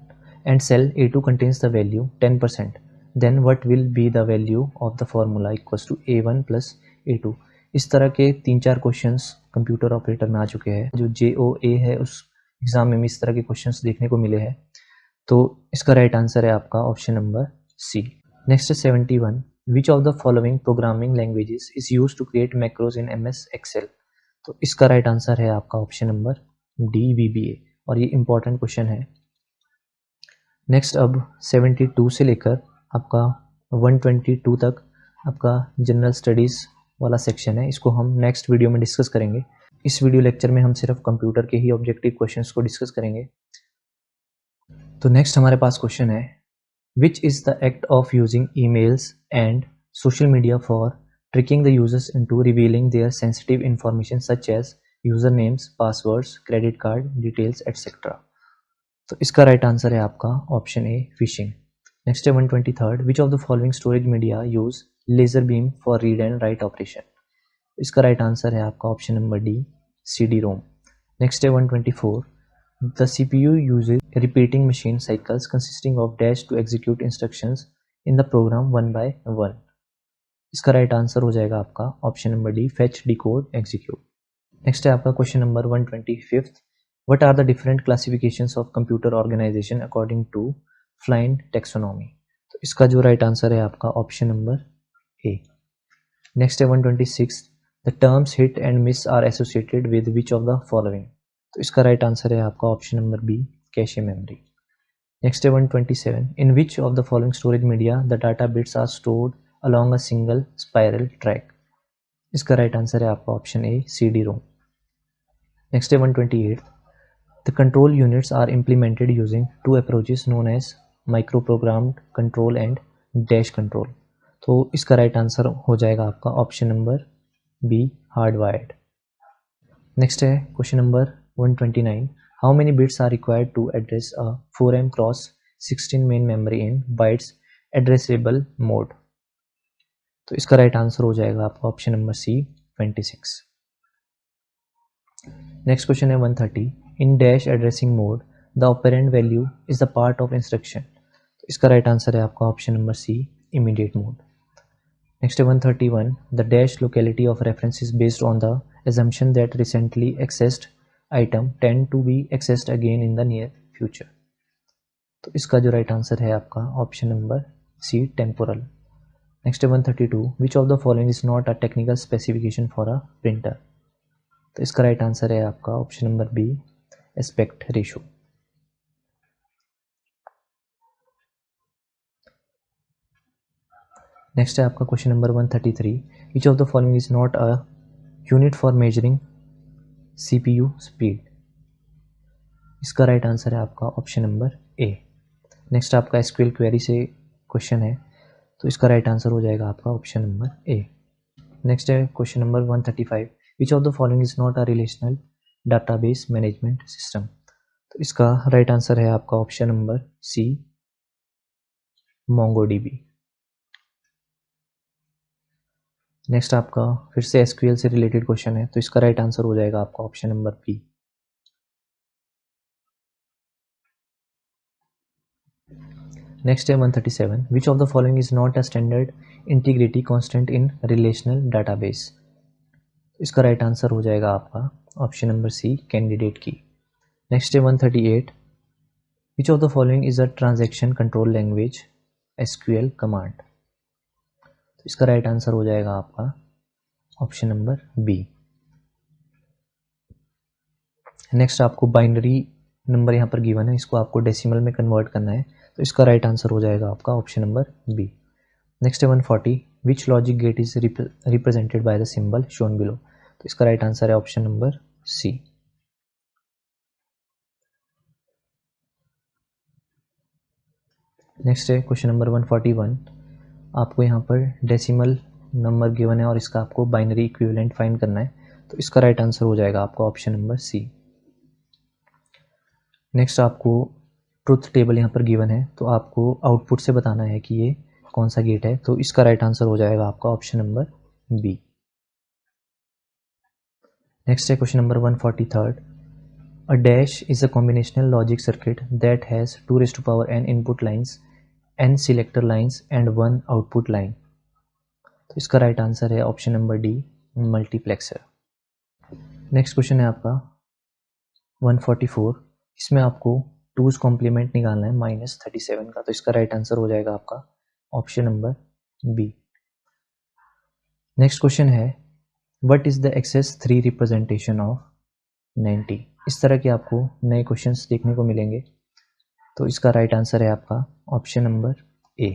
and cell A2 contains the value 10%, then what will be the value of the formula equals to A1 plus A2। इस तरह के 3-4 questions computer operator में आ चुके हैं। जो JOA है उस exam में इस तरह के क्वेश्चंस देखने को मिले हैं। तो इसका राइट आंसर है आपका ऑप्शन नंबर C। नेक्स्ट है 71, which of the following programming languages is use to create macros in MS Excel। तो इसका राइट आंसर है आपका ऑप्शन नंबर D VBA, और ये इंपॉर्टेंट क्वेश्चन है। नेक्स्ट अब 72 से लेकर आपका 122 तक आपका जनरल स्टडीज़ वाला सेक्शन है, इसको हम नेक्स्ट वीडियो में डिस्कस करेंगे। इस वीडियो लेक्चर में हम सिर्फ कंप्यूटर के ही ऑब्जेक्टिव क्वेश्चंस को डिस्कस करेंगे। तो नेक्स्ट हमारे पास क्वेश्चन है, which is the act of using emails and social media for tricking the users into revealing their sensitive information such as usernames, passwords, credit card details, etc। तो इसका right answer है आपका option A fishing. Next है 123, which of the following storage media use laser beam for read and write operation. इसका right answer है आपका option number D CD-ROM। Next है 124, the CPU uses repeating machine cycles consisting of dash to execute instructions in the program one by one। इसका right answer हो जाएगा आपका option number D fetch decode execute। Next है आपका question number 125, what are the different classifications of computer organization according to Flynn taxonomy। तो इसका जो right answer है आपका ऑप्शन नंबर A। नेक्स्ट है 126, the terms hit and miss are associated with which of the following। तो इसका right answer है आपका option number B cache memory. Next है 127, in which of the following storage media the data bits are stored along a single spiral track. इसका right answer है आपका option A CD-ROM। Next है 128, the control units are implemented using two approaches known as micro programmed control and dash control. तो इसका right answer हो जाएगा आपका option number B hardwired. Next है question number 129, how many bits are required to address a 4M cross 16 main memory in bytes addressable mode। तो इसका right answer हो जाएगा आपका option number C 26। Next question है 130, in dash addressing mode the operand value is the part of instruction. तो इसका right answer है आपका option number C immediate mode. Next है 131, the dash locality of reference is based on the assumption that recently accessed item tend to be accessed again in the near future। तो इसका जो right answer है आपका option number C temporal. Next है 132, which of the following is not a technical specification for a printer. तो इसका right answer है आपका option number B aspect ratio. Next है आपका question number 133, which of the following is not a unit for measuring CPU speed. इसका right answer है आपका option number A. Next आपका एसक्यूएल क्वेरी से क्वेश्चन है, तो इसका राइट आंसर हो जाएगा आपका ऑप्शन नंबर ए। नेक्स्ट है question number 135, which of the following is not a relational database management system. तो इसका राइट आंसर है आपका option number C, MongoDB. Next आपका फिर से एसक्यूएल से रिलेटेड क्वेश्चन है, तो इसका राइट आंसर हो जाएगा आपका ऑप्शन नंबर बी। नेक्स्ट है 137, which of the following is not a standard integrity constant in relational database. इसका राइट आंसर हो जाएगा आपका ऑप्शन नंबर सी, कैंडिडेट की। नेक्स्ट है 138, which of the following is a transaction control language SQL command. तो इसका right answer हो जाएगा आपका ऑप्शन नंबर बी। नेक्स्ट आपको बाइनरी नंबर यहाँ पर गिवन है, इसको आपको डेसिमल में कन्वर्ट करना है, तो इसका राइट आंसर हो जाएगा आपका ऑप्शन नंबर बी। नेक्स्ट है 140, which logic gate is represented by the symbol shown below. तो इसका राइट आंसर है ऑप्शन नंबर सी। नेक्स्ट है क्वेश्चन नंबर 141, आपको यहाँ पर डेसिमल नंबर गिवन है और इसका आपको बाइनरी इक्विवेलेंट फाइंड करना है, तो इसका राइट आंसर हो जाएगा आपका ऑप्शन नंबर सी। नेक्स्ट आपको ट्रुथ टेबल यहाँ पर गिवन है, तो आपको आउटपुट से बताना है कि ये कौन सा गेट है, तो इसका राइट आंसर हो जाएगा आपका ऑप्शन नंबर बी। नेक्स्ट है question number 143, a dash is a combinational logic circuit that has 2n input lines, n selector lines and 1 output line. तो इसका राइट आंसर है option number D, multiplexer. Next question है आपका 144, इसमें आपको 2's complement निकालना है -37 का, तो इसका राइट आंसर हो जाएगा आपका option number B. Next question है, what is the excess 3 representation of 90। इस तरह के आपको नए क्वेश्चंस देखने को मिलेंगे, तो इसका राइट आंसर है आपका ऑप्शन नंबर ए।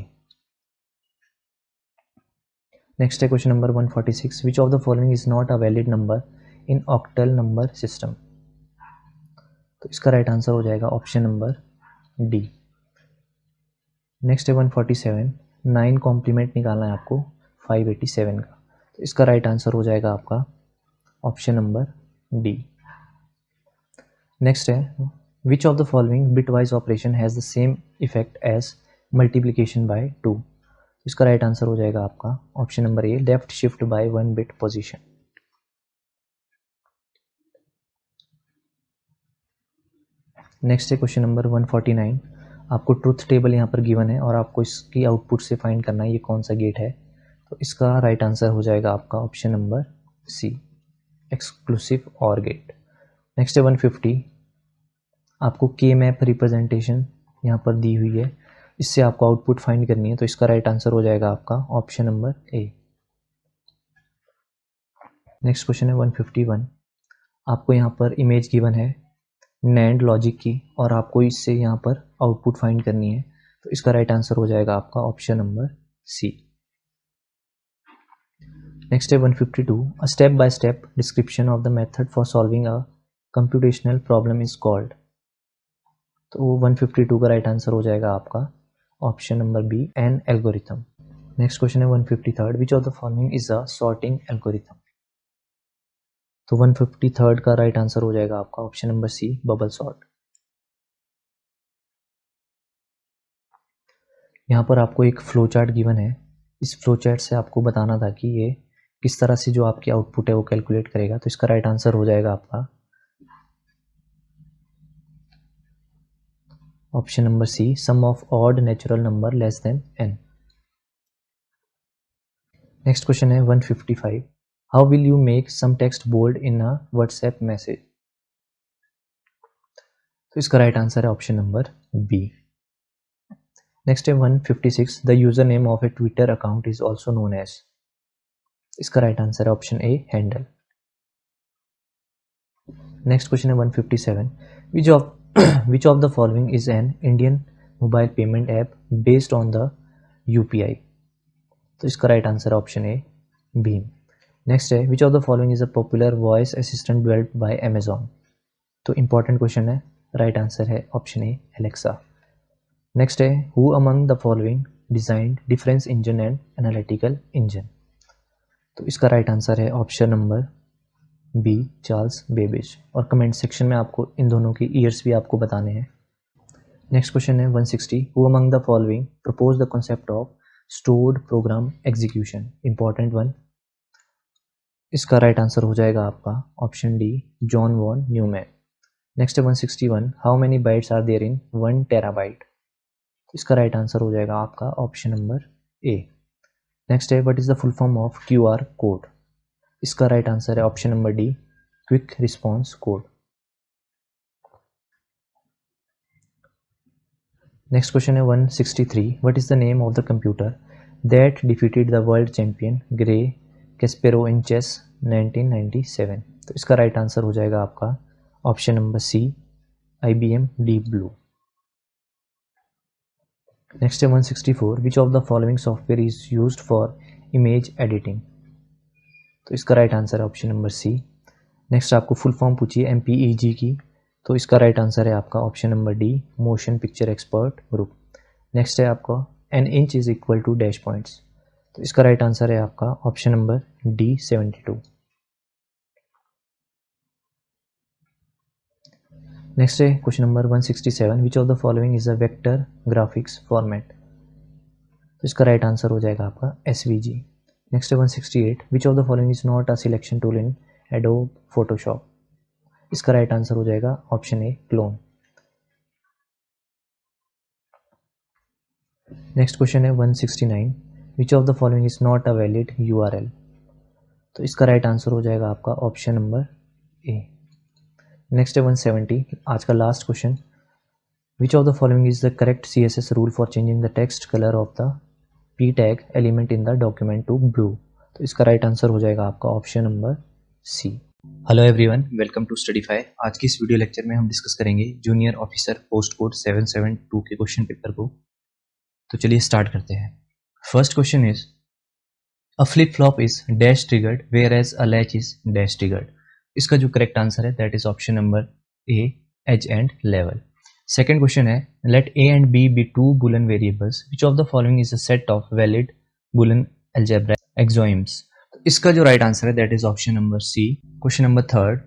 नेक्स्ट है question number 146, which of the following is not a valid number in octal number system. तो इसका राइट आंसर हो जाएगा ऑप्शन नंबर डी। नेक्स्ट है 147, 9 कॉम्प्लीमेंट निकालना है आपको 587 का, तो इसका राइट आंसर हो जाएगा आपका ऑप्शन नंबर डी। नेक्स्ट है, which of the following bitwise operation has the same effect as multiplication by 2। इसका राइट आंसर हो जाएगा आपका option number A, left shift by 1 bit position. Next है क्वेश्चन नंबर 149, आपको ट्रुथ टेबल यहाँ पर given है और आपको इसकी आउटपुट से फाइंड करना है ये कौन सा गेट है, तो इसका राइट आंसर हो जाएगा आपका option number C, exclusive or gate. Next है 150, आपको के मैप रिप्रेजेंटेशन यहाँ पर दी हुई है, इससे आपको आउटपुट फाइंड करनी है, तो इसका राइट आंसर हो जाएगा आपका option number A. Next question है 151, आपको यहाँ पर इमेज गिवन है नैंड लॉजिक की और आपको इससे यहाँ पर आउटपुट फाइंड करनी है, तो इसका राइट आंसर हो जाएगा आपका ऑप्शन नंबर सी। नेक्स्ट है 152, a step by step description of the method for solving a computational problem is called. तो 152 का राइट आंसर हो जाएगा आपका option number B, an algorithm. Next question है 153, which of the following is a sorting algorithm. तो 153 का right answer हो जाएगा आपका option number C, bubble sort. यहाँ पर आपको एक फ्लो चार्ट गिवन है, इस फ्लो चार्ट से आपको बताना था कि ये किस तरह से जो आपकी आउटपुट है वो कैलकुलेट करेगा, तो इसका राइट आंसर हो जाएगा आपका option number C, sum of odd natural number less than n। Next question है 155, how will you make some text bold in a WhatsApp message. तो इसका राइट आंसर है ऑप्शन नंबर बी। नेक्स्ट है 156, the user name of a Twitter account is also known as. इसका right answer है option A, handle. Next question है 157, which of the following is an Indian mobile payment app based on the UPI. तो इसका right answer option A, भीम। Next है, which of the following is a popular voice assistant developed by Amazon. तो important question है, right answer है option A, Alexa. Next है who among the following designed difference engine and analytical engine. तो इसका right answer है option number B, Charles Babbage. और comment section में आपको इन दोनों की ईयर्स भी आपको बताने हैं। नेक्स्ट क्वेश्चन है 160, who among the following propose the concept of stored program execution. Important one. इसका राइट आंसर हो जाएगा आपका option D, John von Neumann. Next है 161, how many bytes are there in 1 terabyte. इसका राइट आंसर हो जाएगा आपका ऑप्शन नंबर ए। नेक्स्ट है what is the full form of QR code. इसका राइट आंसर है option number D, quick response code. Next question है 163, what is the name of the computer that defeated the world champion Garry Kasparov in chess 1997। तो इसका right answer हो जाएगा आपका option number C, IBM deep blue. Next है 164, which of the following software is used for image editing. तो इसका right answer है option number C. Next आपको फुल फॉर्म पूछिए MPEG की, तो इसका राइट आंसर है आपका option number D, motion picture expert group. Next है आपका an inch is equal to dash points. तो इसका राइट आंसर है आपका ऑप्शन नंबर डी, 72। नेक्स्ट है question number 167, which of the following is a vector graphics format. तो इसका right answer हो जाएगा आपका SVG। नेक्स्ट है 168, which of the following is not a selection tool in adobe Photoshop. इसका right answer हो जाएगा ऑप्शन ए, क्लोन। नेक्स्ट क्वेश्चन है 169, विच of the following is not a valid URL। तो इसका राइट आंसर हो जाएगा आपका ऑप्शन नंबर ए। नेक्स्ट है 170, आज का last question, which of the following is the correct CSS rule for changing the text colour of the P tag element in the document to blue. तो इसका right answer हो जाएगा आपका option number C. Hello everyone, welcome to स्टडीफाई। आज की इस video lecture में हम डिस्कस करेंगे जूनियर ऑफिसर पोस्ट कोड 772 के क्वेश्चन पेपर को। तो चलिए स्टार्ट करते हैं। First question is a flip flop is dash triggered whereas a latch is dash triggered. इसका जो करेक्ट आंसर है that is option number A, edge and level. Second question है let A and B be two Boolean variables, which of the following is a set of valid Boolean algebraic axioms। इसका जो right answer है that is option number C. Question number third,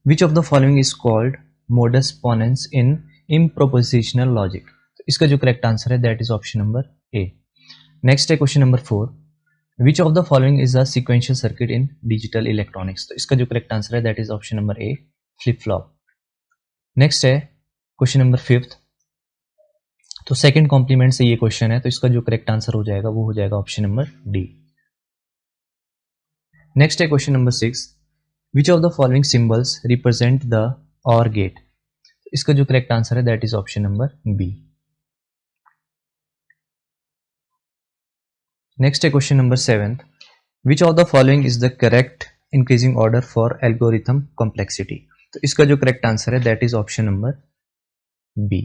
which of the following is called modus ponens in propositional logic. इसका जो correct answer है that is option number A. Next है question number 4, which of the following is a sequential circuit in digital electronics. तो इसका जो correct answer है that is option number A, flip flop. Next है question number 5, तो second complement से ये question है, तो इसका जो करेक्ट आंसर हो जाएगा वो हो जाएगा ऑप्शन नंबर डी। नेक्स्ट है question number 6, which of the following symbols represent the और गेट। इसका जो करेक्ट आंसर है that is option number B. Next है question number 7, which of the following is the correct increasing order for algorithm complexity. तो इसका जो correct answer है that is option number B.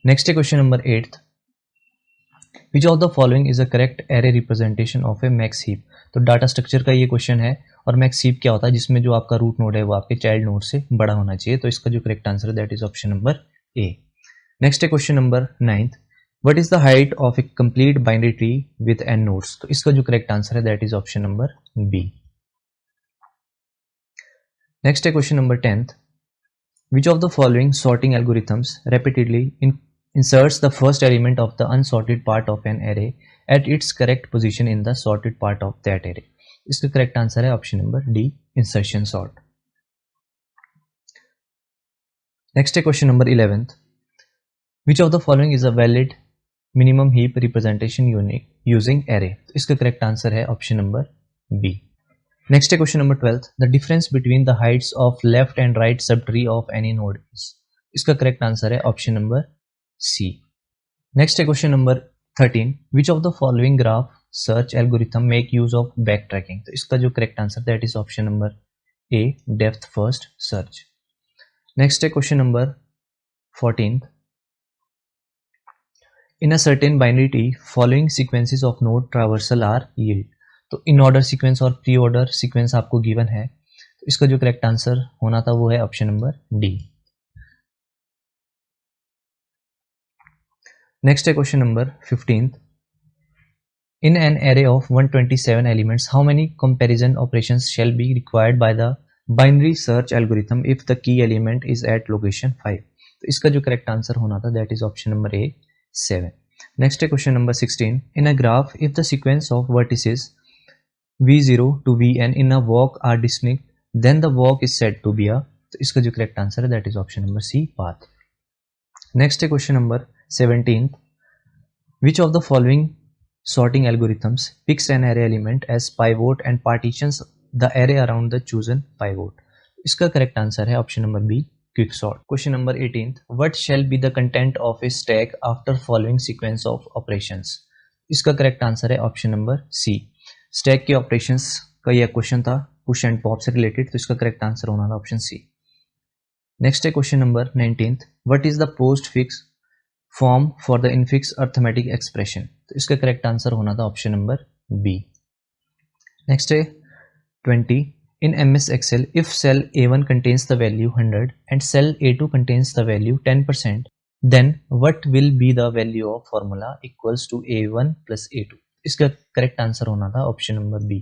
Next है question number 8, which of the following is a correct array representation of A max heap. तो data structure का ये question है, और मैक्स हीप क्या होता है, जिसमें जो आपका रूट नोड है वो आपके चाइल्ड नोड से बड़ा होना चाहिए। तो इसका जो करेक्ट आंसर है that is option number A. Next है question number 9, what is the height of a complete binary tree with n nodes. तो इसका जो करेक्ट आंसर है that is option number B. Next है question number 10, which of the following sorting algorithms repeatedly inserts the first element of the unsorted part of an array at its correct position in the sorted part of that array। इसका correct answer है option number D, insertion sort. Next है question number 11, which of the following is a valid minimum heap representation unit using array। इसका correct answer है option number B. Next है question number 12, the difference between the Heights of left and right sub tree of any node is. इसका correct answer है option number C. Next है question number 13, which of the following graph search algorithm make use of back tracking. तो इसका जो correct answer that is option number A, depth first search. Next है question number 14, in a certain binary tree following sequences of node traversal are yield. तो in order sequence और pre order sequence आपको given है, तो इसका जो correct answer होना था वो है ऑप्शन नंबर डी। नेक्स्ट है question number 15th. In an array of 127 elements, how many comparison operations shall be required by the binary search algorithm if the key element is at location 5? तो इसका जो correct answer होना था that is option number A 7. Next है question number 16. In a graph, if the sequence of vertices v0 to vn in a walk are distinct, then the walk is said to be a. तो इसका जो correct answer है that is option number C path. Next है question number 17. Which of the following sorting algorithms picks an array element as pivot and partitions the array around the chosen pivot? इसका correct answer है option number be quick sort. Question number 18. What shall be the content of a stack after following sequence of operations? इसका correct answer है option number सी. Stack के operations का यह question था push and pop से related, तो इसका correct answer होना था ऑप्शन सी. नेक्स्ट है question number 19. What is the postfix form for the infix arithmetic expression? तो इसका करेक्ट आंसर होना था ऑप्शन नंबर बी. नेक्स्ट है 20. In MS Excel, if cell A1 contains the value 100 and cell A2 contains the value 10%, then what will be the value of formula equals to A1 plus A2? इसका correct answer होना था option number B.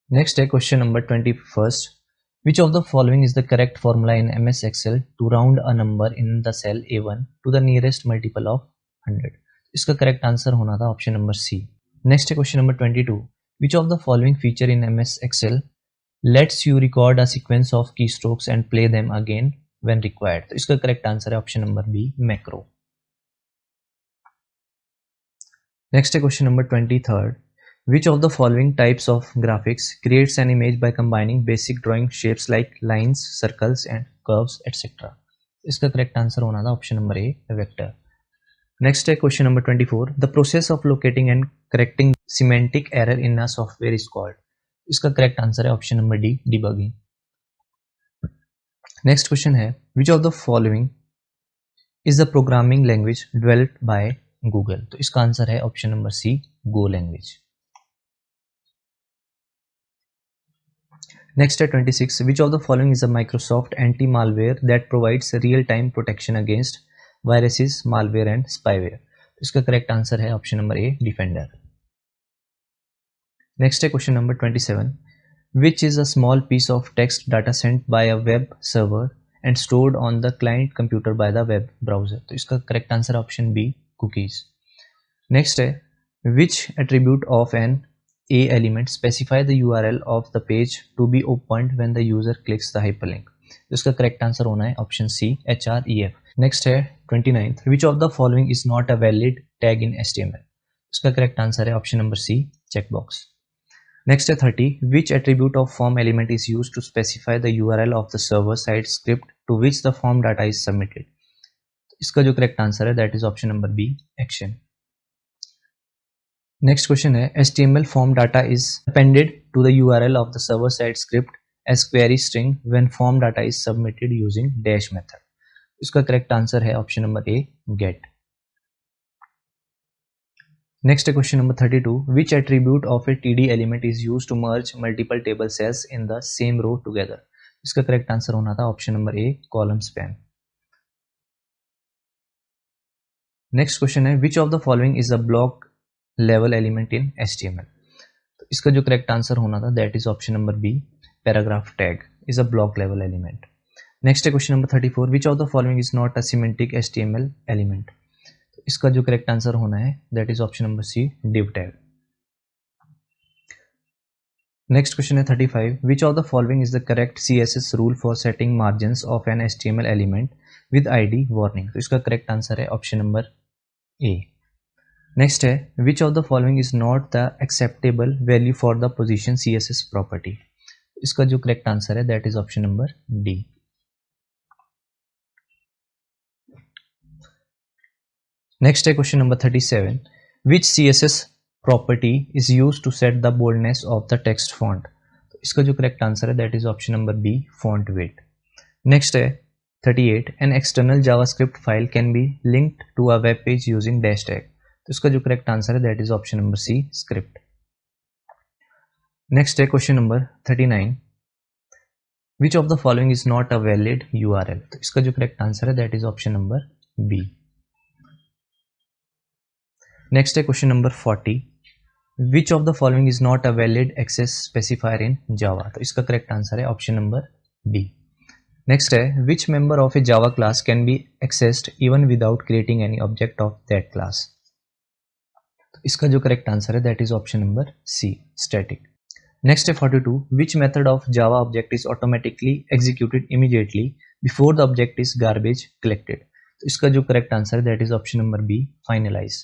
Next है question number 21. Which of the following is the correct formula in MS Excel to round a number in the cell A1 to the nearest multiple of 100? इसका correct answer होना था option number C. Next है question number 22. Which of the following feature in MS Excel lets you record a sequence of keystrokes and play them again when required? तो इसका correct answer है option number B macro. Next है question number 23. Which of the following types of graphics creates an image by combining basic drawing shapes like lines, circles and curves etc? इसका correct answer होना था option number ए vector. Next है question number 24. The process of locating and correcting semantic error in a software is called? इसका correct answer है option number D debugging. Next question है which of the following is the programming language developed by Google? तो इसका answer है option number C go language. Next at 26, which of the following is a Microsoft anti-malware that provides real-time protection against viruses, malware and spyware? इसका correct answer है option number ए defender. Next है question number 27. Which is a small piece of text data sent by a web server and stored on the client computer by the web browser? तो इसका correct answer option B cookies. Next है which attribute of an A element specify the URL of the page to be opened when the user clicks the hyperlink? इसका correct answer होना है option सी HREF. Next है 29th. Which of the following is not a valid tag in HTML? इसका correct answer है option number C checkbox. Next है 30. Which attribute of form element is used to specify the URL of the server side script to which the form data is submitted? इसका जो correct answer है that is option number B action. Next question है HTML form data is appended to the URL of the server side script as query string when form data is submitted using dash method. इसका correct answer है option number ए get. Next है question number 32. Which attribute of a TD element is used to merge multiple table cells in the same row together? इसका correct answer होना था option number A column span. Next question है which of the following is a block level element in HTML? तो इसका जो correct answer होना था that is option number B paragraph tag is a block level element. Next है question number 34. Which of the following is not a semantic HTML element? तो इसका जो correct answer होना है that is option number C div tag. Next question है 35. Which of the following is the correct CSS rule for setting margins of an HTML element with ID warning? तो इसका correct answer है option number A. Next है which of the following is not the acceptable value for the position CSS property? इसका जो correct answer है that is option number D. Next है question number 37. Which CSS property is used to set the boldness of the text font? तो इसका जो correct answer है that is option number B font weight. Next है 38. An external JavaScript file can be linked to a web page using dash tag? तो इसका जो correct answer है that is option number C script. Next है question number 39. Which of the following is not a valid URL, तो इसका जो correct answer है that is option number B. Next है question number 40, which of the following is not a valid access specifier in Java, तो इसका correct answer है option number D. Next है which member of a Java class can be accessed even without creating any object of that class, तो इसका जो correct answer है that is option number C, static. Next है 42, which method of Java object is automatically executed immediately before the object is garbage collected, तो इसका जो correct answer है that is option number B, finalize.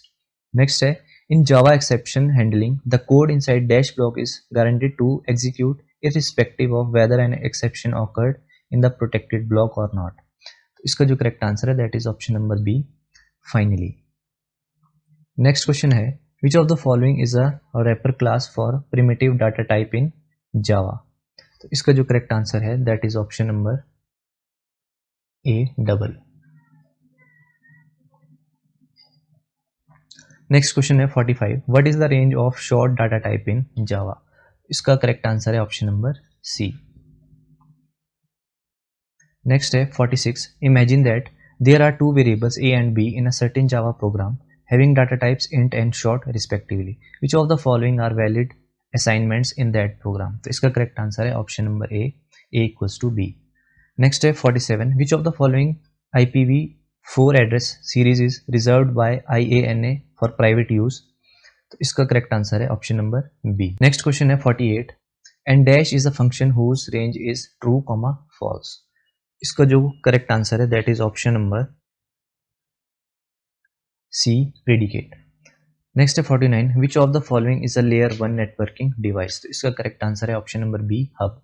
Next है in Java exception handling the code inside dash block is guaranteed to execute irrespective of whether an exception occurred in the protected block or not, तो इसका जो correct answer है that is option number B, finally. Next question है which of the following is a wrapper class for primitive data type in Java, तो इसका जो correct answer है that is option number A, double. Next question है 45, what is the range of short data type in Java, इसका correct answer है option number C. Next है 46, imagine that there are two variables a and b in a certain Java program having data types int and short respectively, which of the following are valid assignments in that program, तो इसका correct answer है option number A, a equals to b। Next है 47, which of the following IPv4 address series is reserved by IANA for private use, तो इसका correct answer है option number B. Next question है 48, and dash is a function whose range is true comma false, इसका जो correct answer है that is option number C, predicate. Next है 49, which of the following is a layer 1 networking device, तो इसका correct answer है option number B, hub.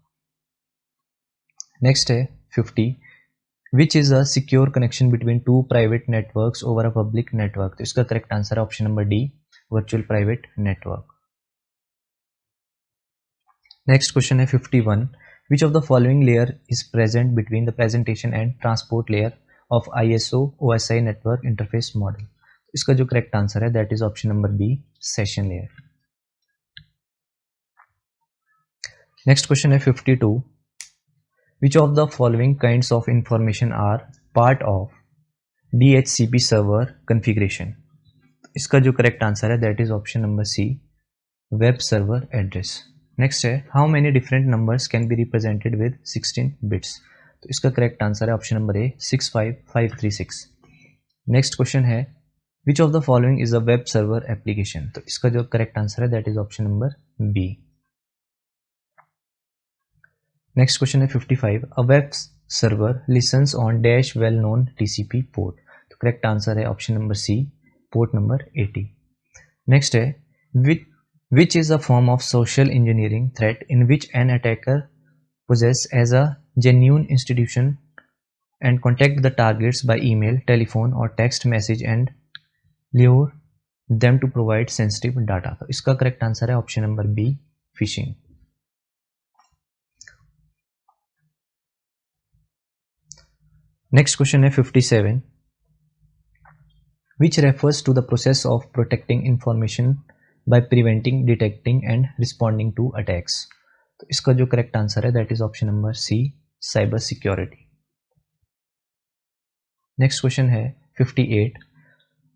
Next है 50, which is a secure connection between two private networks over a public network, तो इसका correct answer है option number D, virtual private network. Next question है 51, which of the following layer is present between the presentation and transport layer of ISO OSI network interface model, इसका जो correct answer है that is option number B, session layer. Next question है 52, which of the following kinds of information are part of DHCP server configuration, इसका जो correct answer है that is option number C, web server address. Next है how many different numbers can be represented with 16 bits, तो इसका correct answer है option number A, 65536। Next question है which of the following is a web server application, तो इसका जो correct answer है that is option number B. Next question है 55, a web server listens on dash well known TCP port, तो correct answer है option number C, port number 80। Next है which is a form of social engineering threat in which an attacker poses as a genuine institution and contact the targets by email, telephone or text message and lure them to provide sensitive data, तो इसका correct answer है option number B, phishing. Next question है 57, which refers to the process of protecting information by preventing, detecting and responding to attacks, तो इसका जो correct answer है that is option number C, cyber security. Next question है 58,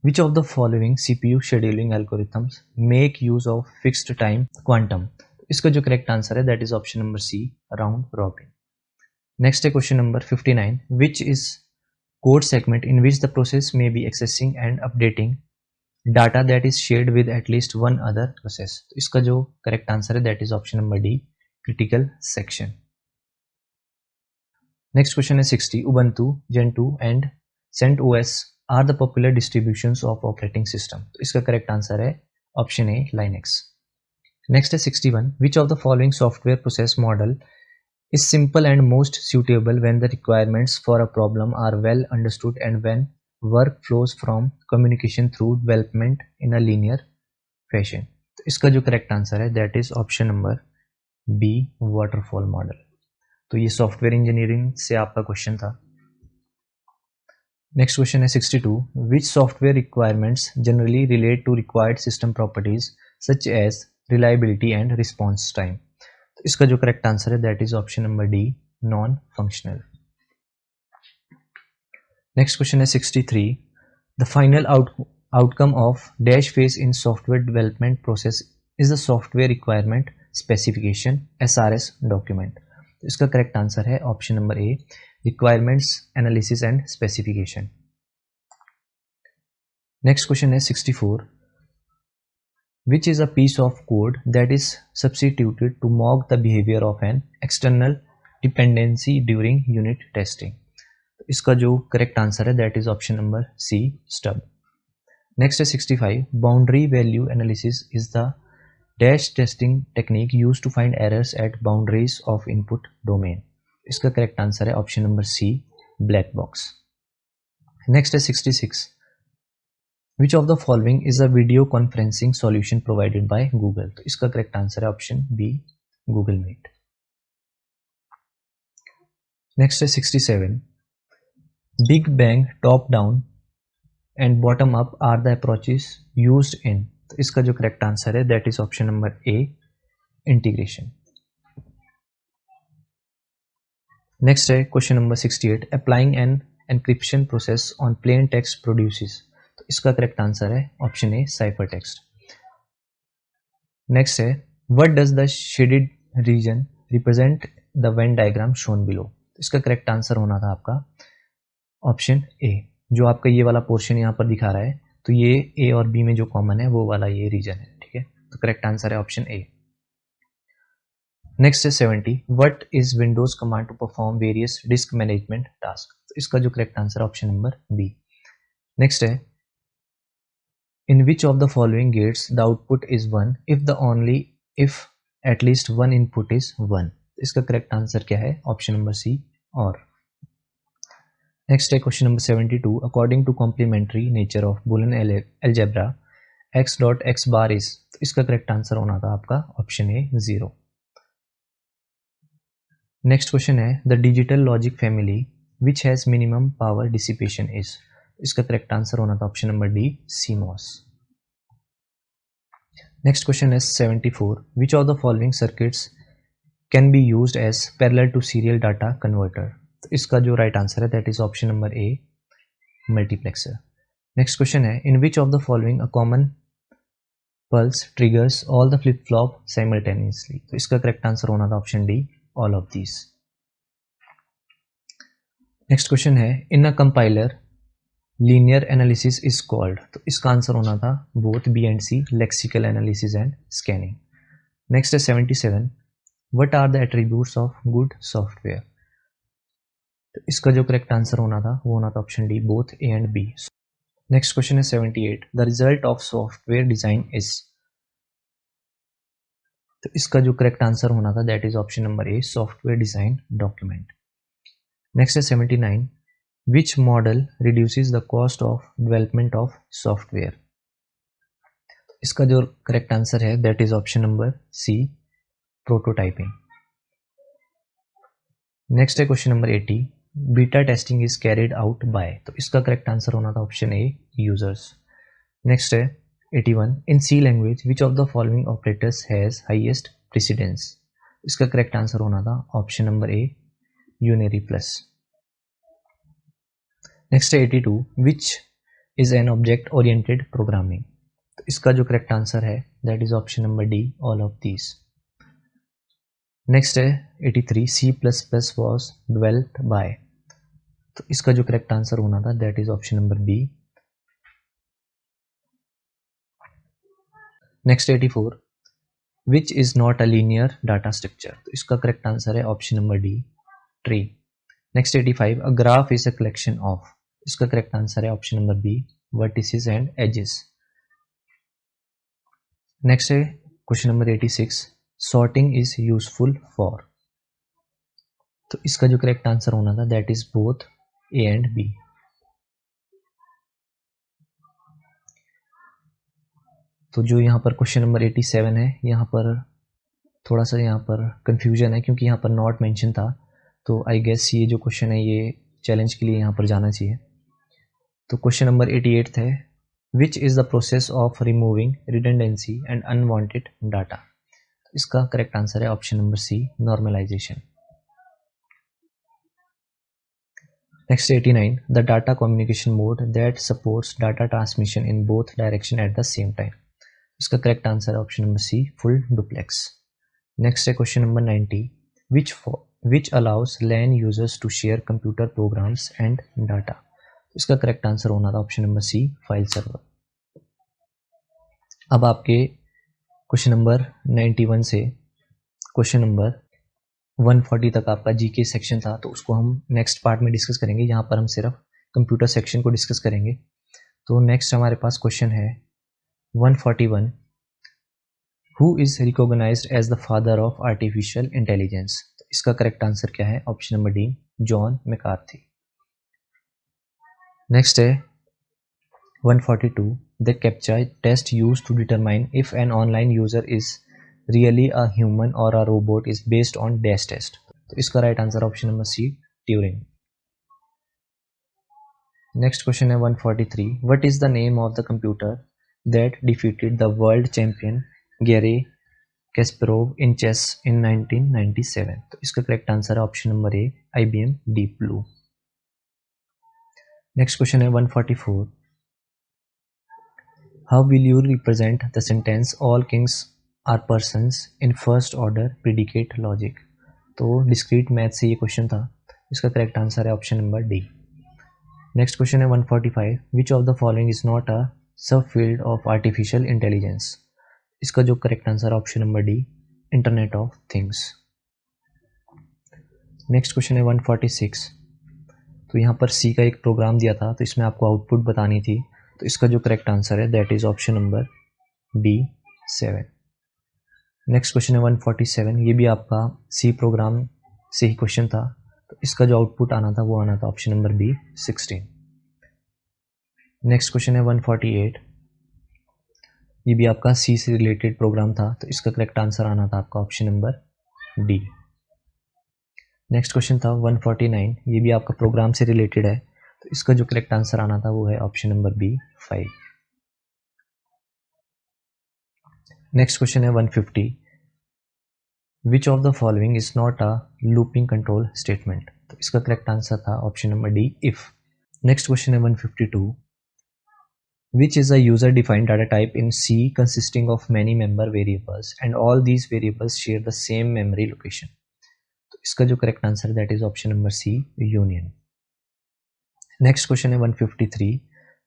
which of the following CPU scheduling algorithms make use of fixed time quantum, इसका जो correct answer है that is option number C, round robin. Next है question number 59, which is code segment in which the process may be accessing and updating data that is shared with at least one other process, तो इसका जो correct answer है that is option number D, critical section. Next question है 60, Ubuntu, Gentoo and CentOS are the popular distributions of operating system, तो इसका correct answer है option A, Linux. Next है 61, which of the following software process model is simple and most suitable when the requirements for a problem are well understood and when work flows from communication through development in a linear fashion, तो इसका जो correct answer है that is option number B, waterfall model. तो ये software engineering से आपका question था। Next question है 62, which software requirements generally relate to required system properties such as reliability and response time, तो इसका जो करेक्ट आंसर है that is option number D, non functional. Next question है 63, the final outcome of dash phase in software development process is the software requirement specification SRS document. तो इसका correct answer है option number A, requirements analysis and specification. Next question है 64, which is a piece of code that is substituted to mock the behavior of an external dependency during unit testing। इसका जो correct answer है that is option number C, stub. Next है 65, boundary value analysis is the dash testing technique use to find errors at boundaries of input domain. इसका correct answer है option number C, black box. Next है 66, Which of the following is a video conferencing solution provided by Google? तो इसका correct answer है option B, Google Meet। Next है 67, Big Bang, top down and bottom up are the approaches used in। तो इसका जो correct answer है that is option number A, integration. Next है question number 68, Applying an encryption process on plain text produces। तो इसका correct answer है option A, cipher text. Next है, what does the shaded region represent the Venn diagram shown below. इसका correct answer होना था आपका option ए, जो आपका ये वाला पोर्शन यहाँ पर दिखा रहा है, तो ये ए और बी में जो कॉमन है वो वाला ये रीजन है, ठीक है। तो करेक्ट आंसर है ऑप्शन ए। नेक्स्ट है 70, what is Windows command to perform various disk management task. तो इसका जो करेक्ट आंसर है ऑप्शन नंबर बी। नेक्स्ट है, in which of the following gates the output is 1 if at least one input is 1। इसका correct answer क्या है, option number सी, और। Next है question number 72, according to complementary nature of Boolean algebra x dot x bar is. तो इसका correct answer होना था आपका ऑप्शन ए, 0। नेक्स्ट क्वेश्चन है, the digital logic family which has minimum power dissipation is. इसका correct answer होना था option number D, CMOS। Next question है 74, which of the following circuits can be used as parallel to serial data converter. तो इसका जो right answer है that is option number A, multiplexer. Next question है, in which of the following a common pulse triggers all the flip flop simultaneously. तो इसका correct answer होना था option D, all of these. Next question है, in a compiler linear analysis is called. तो इसका answer होना था both B and C, lexical analysis and scanning. Next है 77, what are the attributes of good software. तो इसका जो correct answer होना था वो होना था option D, both A and B. Next question है 78, the result of software design is. तो इसका जो करेक्ट आंसर होना था that is option number A, software design document. Next है 79, which model reduces the cost of development of software। इसका जो correct answer है that is option number C, prototyping. Next है question number 80, beta testing is carried out by. तो इसका correct answer होना था option A, users. Next है 81, in C language which of the following operators has highest precedence. इसका correct answer होना था option number A, unary plus. Next है 82, which is an object oriented programming. तो इसका जो करेक्ट आंसर है that is option number D, all of these. Next है 83, C++ was developed bye. तो इसका जो करेक्ट आंसर होना था that is option number B. Next 84, which is not a linear data structure. तो इसका करेक्ट आंसर है option number D, tree. Next 85, a graph is a collection of. इसका correct answer है option number B, vertices and edges. Next है question number 86, sorting is useful for. तो इसका जो correct answer होना था that is both A and B. तो जो यहाँ पर क्वेश्चन नंबर 87 है, यहाँ पर थोड़ा सा यहाँ पर कंफ्यूजन है क्योंकि यहाँ पर नॉट मेंशन था, तो आई गेस ये जो क्वेश्चन है ये चैलेंज के लिए यहाँ पर जाना चाहिए। तो क्वेश्चन नंबर 88 है, which is the process of removing redundancy and unwanted data. इसका करेक्ट आंसर है option number C, normalisation. Next 89, the data communication mode that supports data transmission in both direction at the same time. इसका correct answer है option number C, full duplex. Next है question number 90, which allows LAN users to share computer programs and data. इसका correct answer होना था option number सी, file server. अब आपके question number 91 से question number 140 तक आपका जीके सेक्शन था, तो उसको हम नेक्स्ट पार्ट में डिस्कस करेंगे। यहाँ पर हम सिर्फ कंप्यूटर सेक्शन को डिस्कस करेंगे। तो नेक्स्ट हमारे पास क्वेश्चन है 141, who is recognized as the father of artificial intelligence. तो इसका करेक्ट आंसर क्या है, option number D, John McCarthy. Next है 142, the CAPTCHA test used to determine if an online user is really a human or a robot is based on dash test. तो इसका right answer option number C, Turing. Next question है 143, what is the name of the computer that defeated the world champion Garry Kasparov in chess in 1997। तो इसका correct answer है option number A, IBM deep blue. Next question है 144, how will you represent the sentence all kings are persons in first order predicate logic. तो discrete math से ये क्वेश्चन था। इसका करेक्ट आंसर है option number D. Next question है 145, which of the following is not a subfield of artificial intelligence. इसका जो करेक्ट आंसर है option number D, internet of things. Next question है 146, तो यहाँ पर सी का एक प्रोग्राम दिया था, तो इसमें आपको आउटपुट बतानी थी। तो इसका जो करेक्ट आंसर है that is option number B, 7। Next question है 147, ये भी आपका सी प्रोग्राम से ही क्वेश्चन था। तो इसका जो आउटपुट आना था वो आना था option number B, 16। Next question है 148, ये भी आपका सी से रिलेटेड प्रोग्राम था। तो इसका करेक्ट आंसर आना था आपका option number D. Next question था 149, ये भी आपका प्रोग्राम से रिलेटेड है। तो इसका जो करेक्ट आंसर आना था वो है option number B, 5। Next question है 150, which of the following is not a looping control statement. तो इसका करेक्ट आंसर था option number D, if. Next question है 152, which is a user defined data type in C consisting of many member variables and all these variables share the same memory location। तो इसका जो correct answer that is option number C, union. Next question है 153,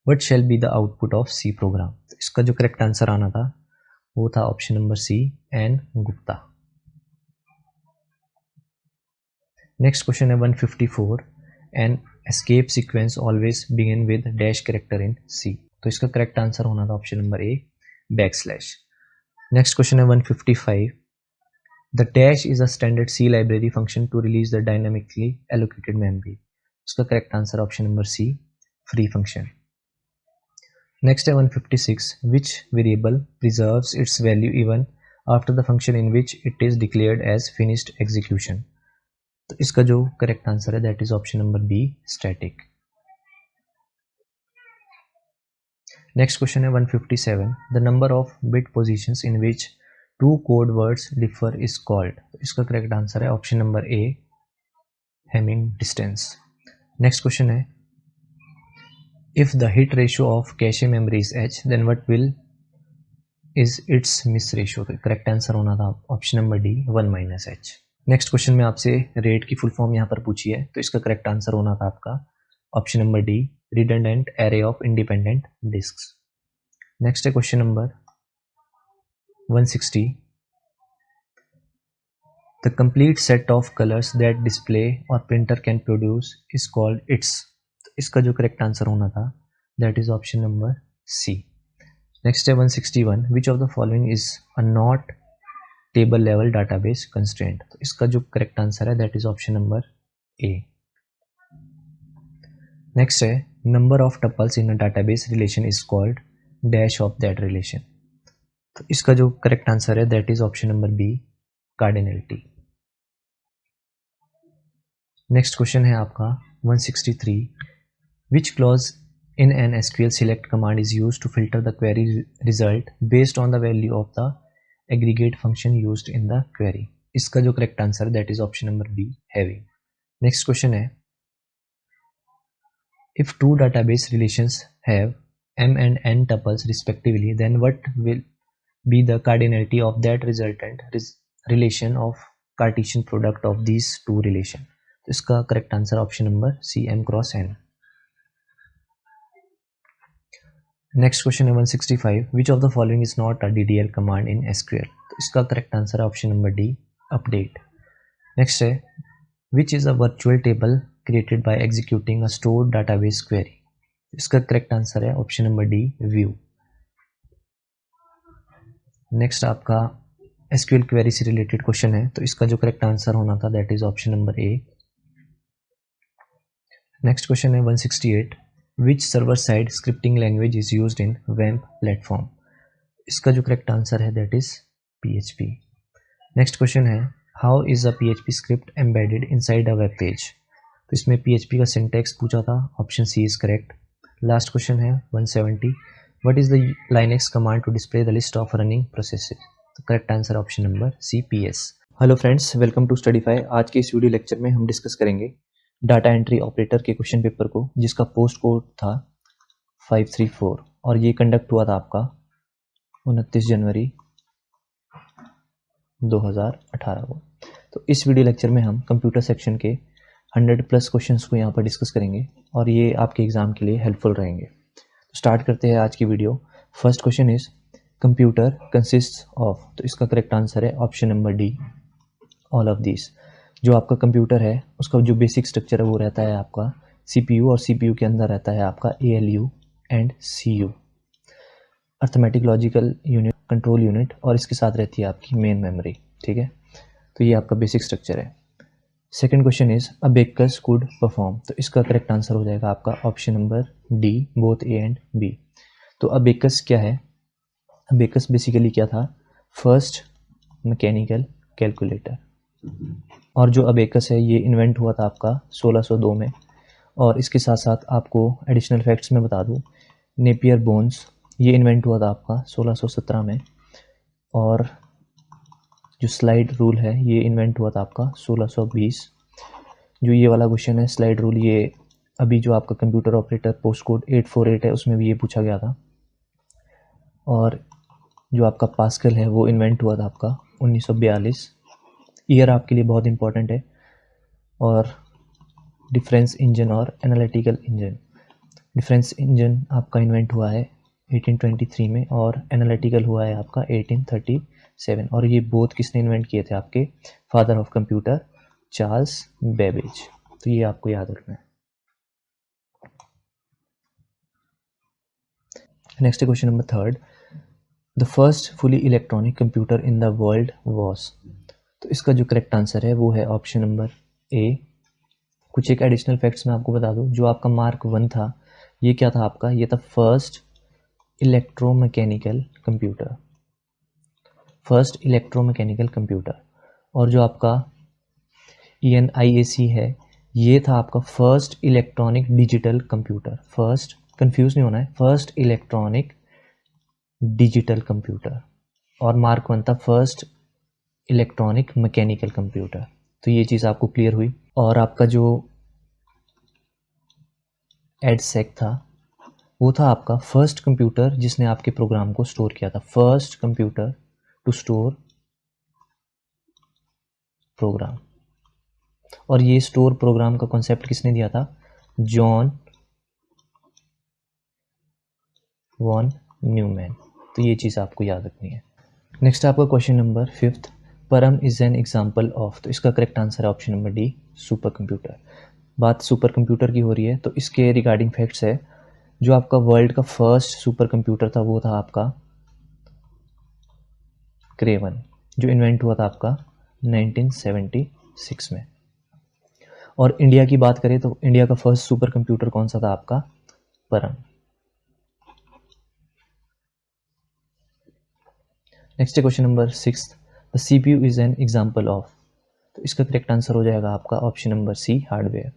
what shall be the output of C program। तो इसका जो correct answer आना था वो था option number C, N Gupta. Next question है 154, an escape sequence always begin with dash character in C. तो इसका करेक्ट आंसर होना था option number A, backslash. Next question है 155, the dash is a standard C library function to release the dynamically allocated memory. इसका correct answer option number C, free function. Next है 156, which variable preserves its value even after the function in which it is declared as finished execution. तो इसका जो correct answer है that is option number B, static. Next question है 157, the number of bit positions in which two code words differ is called. तो इसका correct answer है option number A, Hamming distance. Next question है, if the hit ratio of cache memory is H then what will is its miss ratio. तो correct answer होना था option number D, 1 - h। Next question में आपसे rate की full form यहाँ पर पूछी है। तो इसका करेक्ट आंसर होना था आपका option number D, redundant array of independent disks. Next है question number 160, the complete set of colours that display or printer can produce is called its. इसका जो करेक्ट आंसर होना था that is option number C. Next है 161, which of the following is a not table level database constraint. तो इसका जो correct answer है that is option number A. Next है, number of tuples in a database relation is called dash of that relation. तो इसका जो correct answer है that is option number B, cardinality. Next question है आपका 163, which clause in an SQL select command is used to filter the query result based on the value of the aggregate function used in the query। इसका जो correct answer that is option number B, having. Next question है If two database relations have m and n tuples respectively, then what will be the cardinality of that resultant relation of Cartesian product of these two relation? तो इसका correct answer option number C m cross n. Next question है 165. Which of the following is not a DDL command in SQL? तो इसका correct answer है option number D, update. Next है which is a virtual table created by executing a store database query? इसका correct answer है option number D, view. Next आपका SQL query से related question है, तो इसका जो करेक्ट आंसर होना था that is option number A. Next question है 168. Which server side scripting language is used in WAMP platform? इसका जो करेक्ट आंसर है that is PHP. Next question है how is a PHP script embedded inside a web page? तो इसमें PHP का syntax पूछा था, option C is correct. Last question है 170. What is the Linux command to display the list of running processes? तो correct answer option number C, PS. Hello friends, welcome to स्टडीफाई. आज के इस वीडियो लेक्चर में हम discuss करेंगे data entry operator के question paper को, जिसका पोस्ट कोड था 534 और ये कंडक्ट हुआ था आपका 29 जनवरी 2018 को. तो इस वीडियो लेक्चर में हम कंप्यूटर सेक्शन के 100+ क्वेश्चंस को यहाँ पर डिस्कस करेंगे और ये आपके एग्जाम के लिए हेल्पफुल रहेंगे. तो स्टार्ट करते हैं आज की video. First question is computer consist of? तो इसका करेक्ट आंसर है option number D, all of this. जो आपका कंप्यूटर है उसका जो बेसिक स्ट्रक्चर है वो रहता है आपका CPU और CPU के अंदर रहता है आपका ALU and CU, arithmetic logical unit, control unit, और इसके साथ रहती है आपकी मेन मेमोरी. ठीक है, तो ये आपका बेसिक स्ट्रक्चर है. Second question is abacus could perform? तो इसका करेक्ट आंसर हो जाएगा आपका option number D, both A and B. तो अबेकस क्या है? अबेकस बेसिकली क्या था? First mechanical calculator. और जो अबेकस है ये इन्वेंट हुआ था आपका 1602 में. और इसके साथ साथ आपको एडिशनल फैक्ट्स में बता दूं, नेपियर बोन्स ये इन्वेंट हुआ था आपका 1617 में. और जो स्लाइड रूल है ये इन्वेंट हुआ था आपका 1620. जो ये वाला क्वेश्चन है स्लाइड रूल, ये अभी जो आपका कंप्यूटर ऑपरेटर पोस्ट कोड 848 है उसमें भी ये पूछा गया था. और जो आपका पास्कल है वो इन्वेंट हुआ था आपका 1942. ईयर आपके लिए बहुत इंपॉर्टेंट है. और डिफरेंस इंजन और एनालिटिकल इंजन, डिफरेंस इंजन आपका इन्वेंट हुआ है 1823 में और एनालिटिकल हुआ है आपका 1837. और ये बोथ किसने इन्वेंट किए थे? आपके father of computer Charles Babbage. तो ये आपको याद रखना है. Next question number third. The first fully electronic computer in the world was? तो इसका जो करेक्ट आंसर है वो है ऑप्शन नंबर ए. कुछ एक एडिशनल फैक्ट्स मैं आपको बता दूं, जो आपका मार्क 1 था ये क्या था आपका? ये था first electromechanical computer, first electromechanical computer. और जो आपका ENIAC है ये था आपका first electronic digital computer. First, confuse नहीं होना है, फर्स्ट इलेक्ट्रॉनिक डिजिटल कंप्यूटर. और मार्क 1 था फर्स्ट इलेक्ट्रॉनिक मैकेनिकल कंप्यूटर. तो ये चीज़ आपको क्लियर हुई. और आपका जो एडसेक था वो था आपका फर्स्ट कंप्यूटर जिसने आपके प्रोग्राम को स्टोर किया था, first computer to store program. और ये स्टोर प्रोग्राम का कॉन्सेप्ट किसने दिया था? John von Neumann. तो ये चीज़ आपको याद रखनी है. नेक्स्ट आपका क्वेश्चन नंबर 5th. परम इज एन एग्जाम्पल ऑफ? तो इसका करेक्ट आंसर है option number D, super computer. बात सुपर कंप्यूटर की हो रही है तो इसके रिगार्डिंग फैक्ट्स है. जो आपका वर्ल्ड का फर्स्ट सुपर कंप्यूटर था वो था आपका क्रेवन, जो इन्वेंट हुआ था आपका 1976 में. और इंडिया की बात करें तो इंडिया का फर्स्ट सुपर कंप्यूटर कौन सा था? आपका PARAM. Next question number 6. The CPU is an example of? तो इसका करेक्ट आंसर हो जाएगा आपका option number C, hardware.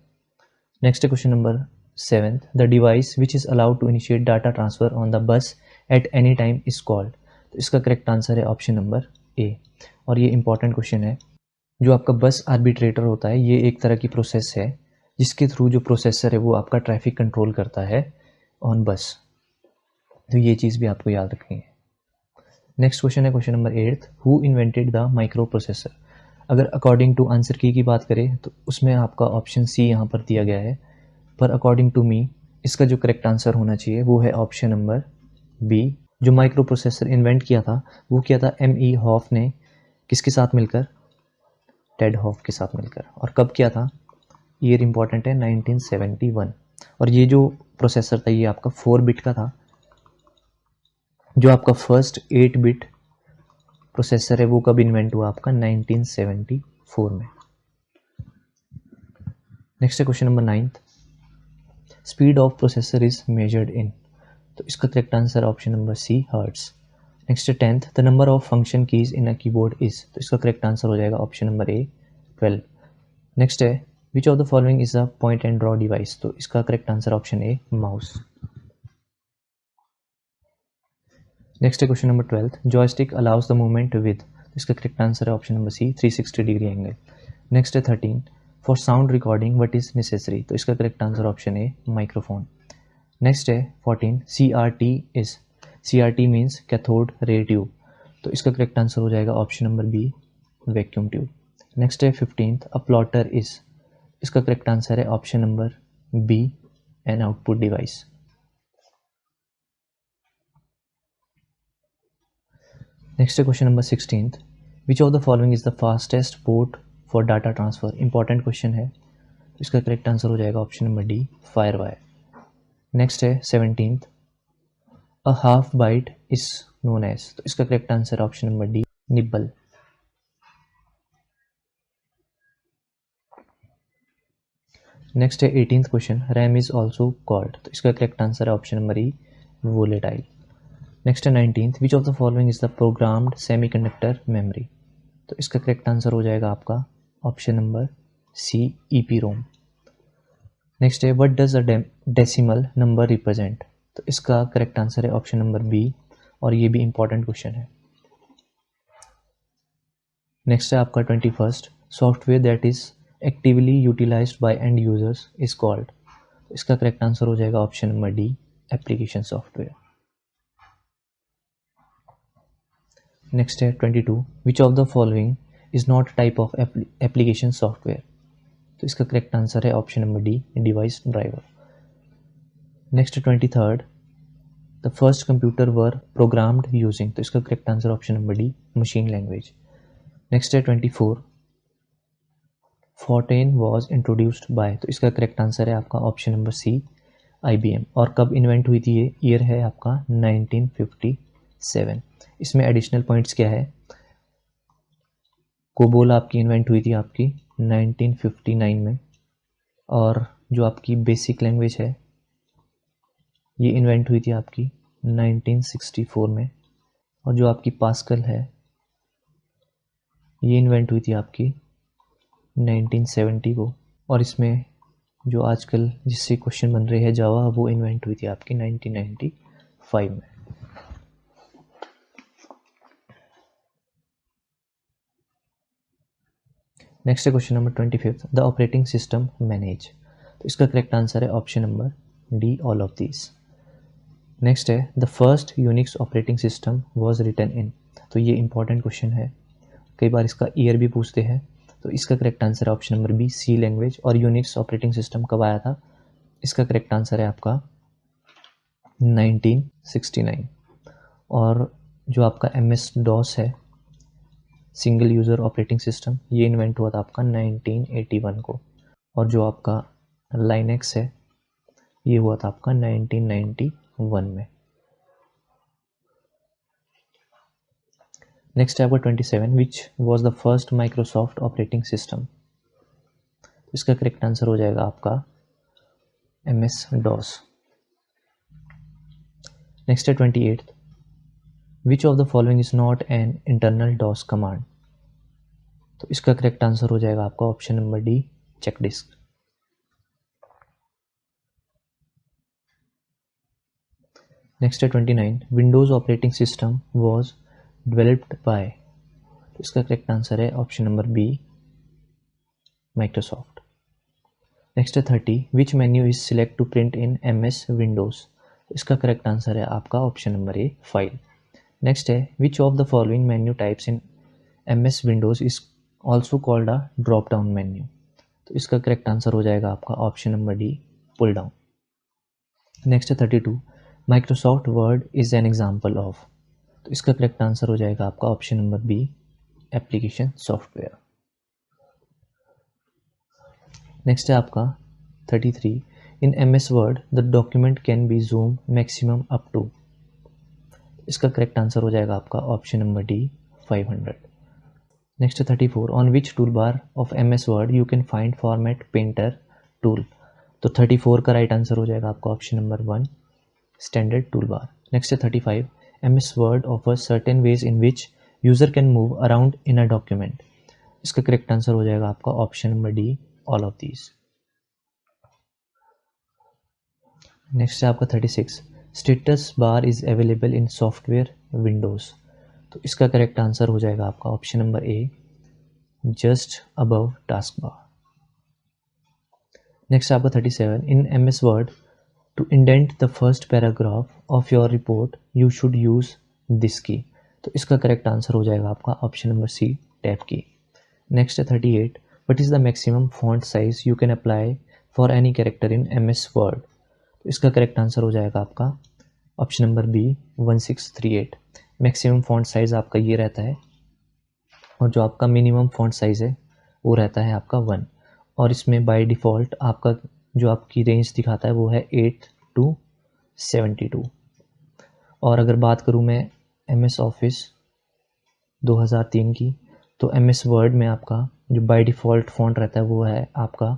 Next question number 7. The device which is allowed to initiate data transfer on the bus at any time is called? तो इसका correct answer है option number A. और ये important question है. जो आपका बस arbitrator होता है ये एक तरह की प्रोसेस है जिसके थ्रू जो प्रोसेसर है वो आपका ट्रैफिक कंट्रोल करता है ऑन बस। तो ये चीज़ भी आपको याद रखनी है। नेक्स्ट क्वेश्चन है question number 8, who invented the micro processor. अगर अकॉर्डिंग टू आंसर की बात करें तो उसमें आपका ऑप्शन सी यहाँ पर दिया गया है, पर अकॉर्डिंग टू मी इसका जो करेक्ट आंसर होना चाहिए वो है ऑप्शन नंबर बी। जो माइक्रो प्रोसेसर इन्वेंट किया था वो किया था M.E. हॉफ ने, किसके साथ मिलकर, टेड हॉफ के साथ मिलकर। और कब किया था, ईयर इंपॉर्टेंट है 1971। और ये जो प्रोसेसर था ये आपका 4 बिट का था। जो आपका फर्स्ट 8 बिट प्रोसेसर है वो कब इन्वेंट हुआ आपका, 1974 में। नेक्स्ट है question number 9, speed of processor is measured in. तो इसका correct answer option number C, hertz. Next है 10th, the number of function keys in a keyboard is. तो इसका करेक्ट आंसर हो जाएगा ऑप्शन नंबर ए, 12। नेक्स्ट है which of the following is a point and draw device. तो इसका correct answer option A, mouse. Next है question number 12, joystick allows the movement with. इसका correct answer है option number C, 360 degree angle. Next है 13, for sound recording what is necessary. तो इसका correct answer option A, microphone. Next है 14, CRT is. CRT means cathode ray tube. तो इसका correct answer हो जाएगा option number B, vacuum tube. Next है 15th, a plotter is. इसका correct answer है option number B, an output device. Next है question number 16th, which of the following is the fastest port for data transfer. Important question है, इसका correct answer हो जाएगा option number D, fire wire. Next है 17th, a half byte is known as. तो इसका correct answer option number D, nibble. Next है 18th question, RAM is also called. तो इसका करेक्ट आंसर है option number E, volatile. Next है 19th, which of the following is the programmed semiconductor memory. तो इसका correct answer हो जाएगा आपका option number C, EPROM। Next है what does a decimal number represent. तो इसका करेक्ट आंसर है ऑप्शन नंबर बी, और ये भी इंपॉर्टेंट क्वेश्चन है। नेक्स्ट है आपका 21st, software that is actively utilized by end users is called. इसका करेक्ट आंसर हो जाएगा option number D, application software. Next है 22, which of the following is not type of application software. तो इसका correct answer है option number D, device driver. Next 23rd, the first computer were programmed using. तो इसका correct answer option number D, machine language. Next है 24, फोर्टेन was introduced by. तो इसका correct answer है आपका ऑप्शन नंबर सी, IBM। और कब इन्वेंट हुई थी ये, ईयर है आपका 1957। इसमें एडिशनल पॉइंट्स क्या है, कोबोल आपकी इन्वेंट हुई थी आपकी 1959 में, और जो आपकी बेसिक लैंग्वेज है ये इन्वेंट हुई थी आपकी 1964 में, और जो आपकी पास्कल है ये इन्वेंट हुई थी आपकी 1970 को। और इसमें जो आजकल जिससे क्वेश्चन बन रहे हैं जावा, वो इन्वेंट हुई थी आपकी 1995 में। नेक्स्ट है question number 25, the operating system manage. तो इसका करेक्ट आंसर है option number D, all of these. Next है the first Unix operating system was written in. तो ये इंपॉर्टेंट क्वेश्चन है, कई बार इसका ईयर भी पूछते हैं। तो इसका करेक्ट आंसर है ऑप्शन नंबर बी, सी लैंग्वेज। और यूनिक्स ऑपरेटिंग सिस्टम कब आया था, इसका करेक्ट आंसर है आपका 1969। और जो आपका MS DOS है, सिंगल यूज़र ऑपरेटिंग सिस्टम, ये इन्वेंट हुआ था आपका 1981 को। और जो आपका लाइनेक्स है ये हुआ था आपका 1991 में। नेक्स्ट है आपका 27, which was the first Microsoft operating system. इसका करेक्ट आंसर हो जाएगा आपका MS DOS। नेक्स्ट है 28, which of the following is not an internal DOS command. तो इसका करेक्ट आंसर हो जाएगा आपका option number D, check disk. Next है 29, Windows operating system was developed by. इसका करेक्ट आंसर है option number B, Microsoft. Next है 30, which menu is select to print in MS Windows. इसका करेक्ट आंसर है आपका option number A, file. Next है which of the following menu types in MS Windows is also called a drop down menu. तो इसका correct answer हो जाएगा आपका option number D, pull down. Next है 32, Microsoft Word is an example of. तो इसका correct answer हो जाएगा आपका option number B, application software. Next है आपका 33, in MS word the document can be zoom maximum up to. इसका correct answer हो जाएगा आपका ऑप्शन नंबर डी, 500। नेक्स्ट है 34, on which tool bar of MS word you can find format painter tool. तो 34 का right answer हो जाएगा आपका option number 1, standard tool bar. Next है 35, MS word offers certain ways in which user can move around in a document. इसका correct answer हो जाएगा आपका option number D, all of these. Next है आपका 36, status bar is available in software Windows. तो इसका correct answer हो जाएगा आपका option number A, just above task bar. Next आपका 37, in MS word to indent the first paragraph of your report you should use this key. तो इसका correct answer हो जाएगा आपका option number C, tab key. Next है 38, what is the maximum font size you can apply for any character in MS word. तो इसका correct answer हो जाएगा आपका option number B, 1638। Maximum font size आपका ये रहता है और जो आपका मिनिमम फॉन्ट साइज़ है वो रहता है आपका 1। और इसमें बाय डिफ़ॉल्ट आपका जो आपकी रेंज दिखाता है वो है 8 to 72। और अगर बात करूँ मैं MS ऑफिस 2003 की, तो MS वर्ड में आपका जो बाय डिफ़ॉल्ट फॉन्ट रहता है वो है आपका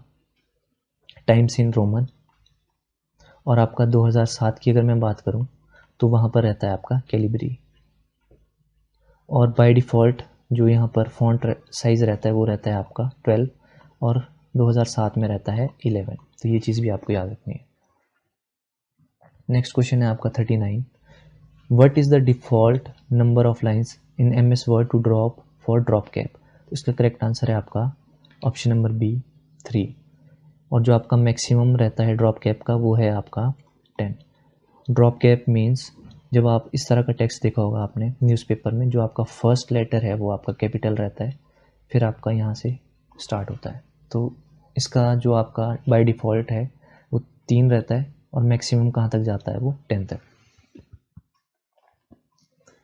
टाइम्स इन रोमन। और आपका 2007 की अगर मैं बात करूं तो वहाँ पर रहता है आपका कैलिब्री। और बाय डिफ़ॉल्ट जो यहाँ पर फ़ॉन्ट साइज़ रहता है वो रहता है आपका 12 और 2007 में रहता है 11। तो ये चीज़ भी आपको याद रखनी है। नेक्स्ट क्वेश्चन है आपका 39, what is the default number of lines in MS word to drop for drop cap. तो इसका करेक्ट आंसर है आपका ऑप्शन नंबर बी, 3। और जो आपका मैक्सिमम रहता है ड्रॉप कैप का वो है आपका 10। ड्रॉप कैप मीन्स जब आप इस तरह का टेक्स्ट देखा होगा आपने न्यूज़पेपर में, जो आपका फर्स्ट लेटर है वो आपका कैपिटल रहता है, फिर आपका यहाँ से स्टार्ट होता है। तो इसका जो आपका बाय डिफ़ॉल्ट है वो 3 रहता है और मैक्सिमम कहाँ तक जाता है वो 10 तक।